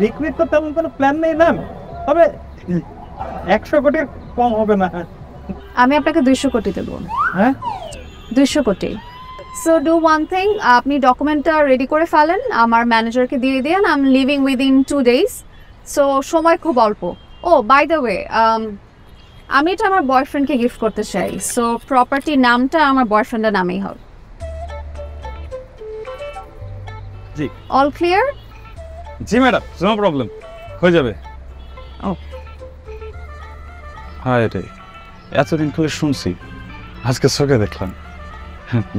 বিক্রি তো তেমন কোনো প্ল্যান নেই ম্যাম, তবে 100 কোটির কম হবে না। আমি আপনাকে 200 কোটি দেবো। হ্যাঁ 200 কোটি। সো ডু ওয়ান থিং, আপনি ডকুমেন্টটা রেডি করে ফেলেন, আমার ম্যানেজারকে দিয়ে দিন। I am living within 2 days, so সময় খুব অল্প। ও বাই দ্য ওয়ে, আমি এটা আমার বয়ফ্রেন্ডকে গিফট করতে চাই, সো প্রপার্টি নামটা আমার বয়ফ্রেন্ডের নামেই হবে। জি। All clear? জি ম্যাডাম, নো প্রবলেম, হয়ে যাবে। ও হায় রে, এতদিন করে শুনছি, আজকে চোখে দেখলাম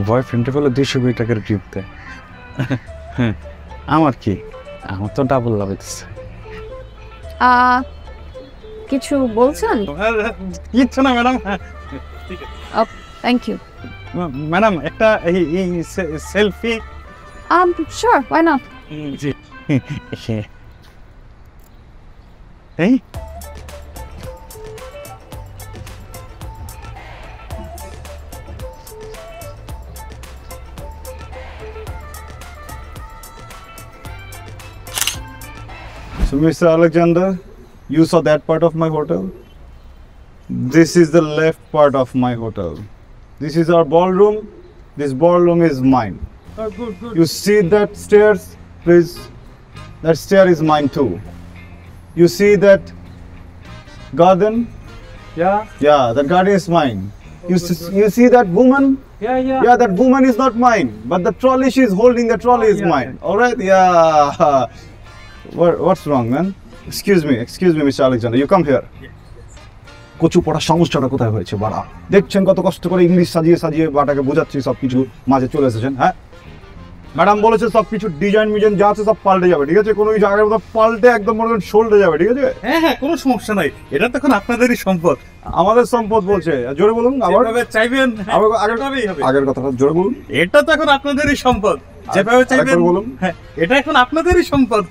বয়ফ্রেন্ডে বলে 200 কোটি টাকার গিফট দেয়। আমার কি, আমার তো ডাবল লাভ হইতেছে। কিছু বলছেন? কিচ্ছু না ম্যাডাম। থ্যাংক ইউ ম্যাডাম, একটা এই সেলফি। Sure, why not? জি। এই So, Mr. Alexander, you saw that part of my hotel? This is the left part of my hotel. This is our ballroom. This ballroom is mine. good. You see that stairs? Please. That stair is mine too. You see that garden? Yeah, Yeah, that garden is mine. You see that woman? yeah. Yeah, that woman is not mine, but the trolley she is holding, the trolley is mine. All right? Yeah. What's wrong, man? Excuse me, Mr. Alexander. You come here. কচু পড়া সমস্যাটা কোথায় হয়েছে বাড়া? দেখছেন কত কষ্ট করে ইংলিশ সাজিয়ে সাজিয়ে বাটাকে বোঝাচ্ছি, সবকিছু মাঝে চলে এসেছেন। হ্যাঁ, ম্যাডাম বলেছে সবকিছু ডিজাইন মিজাইন যা আছে সব পাল্টে যাবে, ঠিক আছে? কোনো কিছু আগের মতো পাল্টে একদম মনে করেন শোল্ডে যাবে, ঠিক আছে? হ্যাঁ, কোনো সমস্যা নাই, এটা তখন আপনাদেরই সম্পদ। আমাদের সম্পদ বলছে, জোরে বলুন আবার। যেভাবে চাইবেন আগের কথাটা জোরে বলুন। এটা তো এখন আপনাদেরই সম্পদ, যেভাবে চাইবেন বলুন। হ্যাঁ, এটা এখন আপনাদেরই সম্পদ।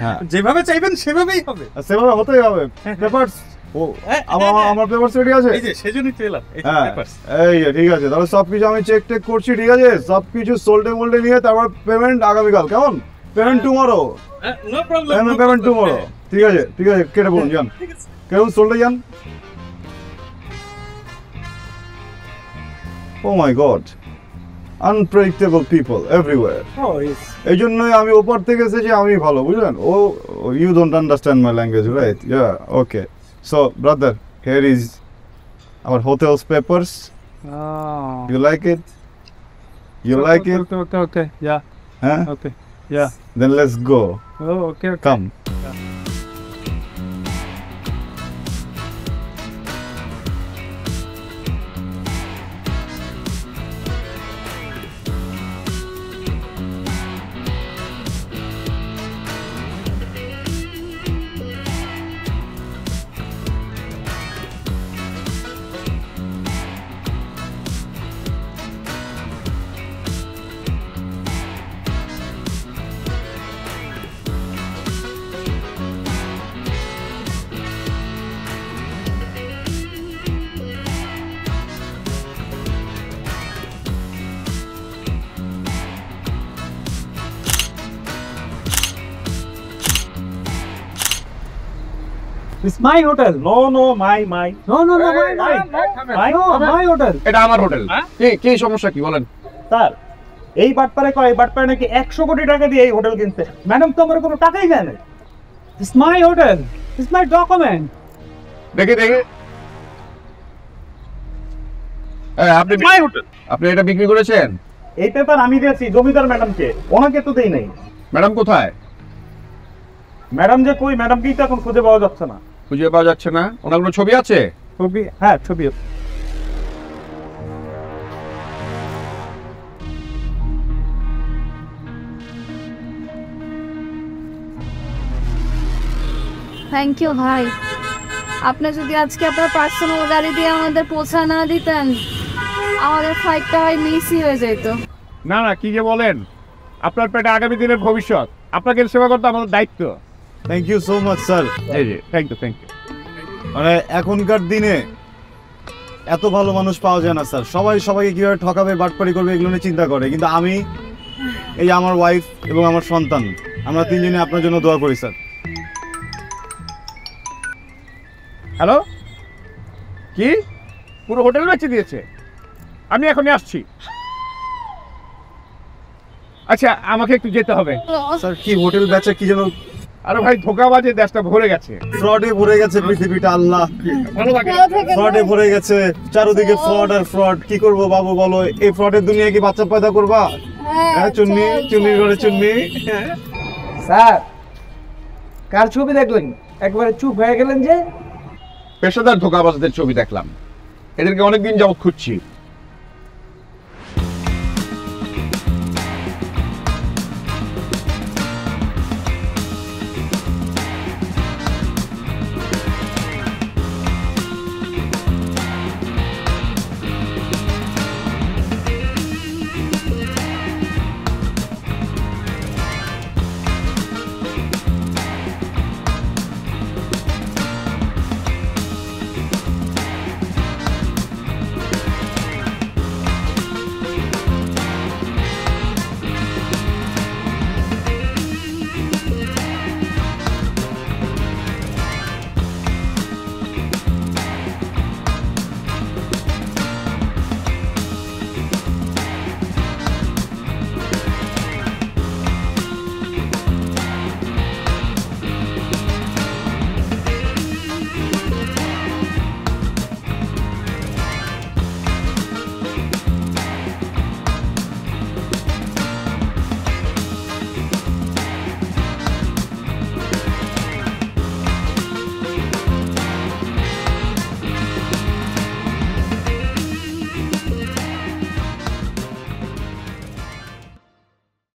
হ্যাঁ, যেভাবে চাইবেন সেভাবেই হবে। সেভাবে হতেই হবে। পেপারস আমার পেপারস রেডি আছে, এই যে সেজন্যই তো এলাম। হ্যাঁ, এই ঠিক আছে, তাহলে সবকিছু আমি চেক টেক করছি, ঠিক আছে? সবকিছু সোল্ডে মোল্ডে নিয়ে তারপর পেমেন্ট আগামীকাল, কেমন? Payment tomorrow. No problem, payment tomorrow. ঠিক আছে, কেটে বলুন, যান কেউ সোল্ডে যান। Oh my God, unpredictable people everywhere. এই জন্যই আমি ওপর থেকে এসেছি, আমি ভালো, বুঝলেন? You don't understand my language, right? Yeah, okay. So, brother, here is our hotel's papers. You like it? You like it? Okay, yeah, Huh? okay, yeah. Then let's go. Oh, okay. Come. It's my hotel. No, my. No, my hotel. এটা আমার hotel. কি সমস্যা কি বলেন? Sir, এই বাটপারে নাকি 100 কোটি টাকা দিয়ে এই হোটেল কিনছে। ম্যাডাম তো আমার কোনো টাকাই দেয় না। It's my hotel. It's my document. দেখি আপনি এটা বিক্রি করেছেন? এই পেপার আমি দিয়েছি জমিদার ম্যাডামকে, ওনাকে তো দেই নাই। ম্যাডাম কোথায়? ম্যাডাম যে কই, ম্যাডামকেই তো এখন খুঁজে পাওয়া যাচ্ছে না। খুঁজে পাওয়া যাচ্ছে না? ওনার কোনো ছবি আছে? ছবি, হ্যাঁ ছবি আছে। থ্যাংক ইউ ভাই। আপনি যদি আজকে আপনার পার্সোনাল গাড়ি দিয়ে আমাদের পৌঁছা না দিতেন, আমাদের ফ্লাইটটা হয় মিসই হয়ে যেত। না কি যে বলেন, আপনার পেটে আগামী দিনের ভবিষ্যৎ, আপনাকে সেবা করতে আমাদের দায়িত্ব। Thank you so much sir. এই যে থ্যাংক ইউ। মানে এখনকার দিনে এত ভালো মানুষ পাওয়া যায় না স্যার। সবাইকে কিভাবে ঠকাবে, বাটপারি করবে এগুলো নিয়ে চিন্তা করে, কিন্তু আমি, এই আমার ওয়াইফ এবং আমার সন্তান, আমরা তিনজনে আপনার জন্য দোয়া করি স্যার। হ্যালো, কি পুরো হোটেল বেচে দিয়েছে? আমি এখনই আসছি। আচ্ছা, আমাকে একটু যেতে হবে। স্যার কি হোটেল বেচে কি যেন? আরে ভাই, ধোঁকাবাজে দেশটা ভরে গেছে, ফ্রডে ভরে গেছে পৃথিবীটা। আল্লাহ, ভালো লাগে। ফ্রডে ভরে গেছে চারদিকে, ফ্রড আর ফ্রড। কি করব বাবু বলো, এই ফ্রডের দুনিয়ায় কি বাচ্চা পয়দা করবা? হ্যাঁ, চুন্নি করে চুন্নি। স্যার, কার ছবি দেখলেন? একবারে চুপ হয়ে গেলেন যে? পেশাদার ধোঁকাবাজদের ছবি দেখলাম, এদেরকে অনেকদিন যাবত খুঁজছি।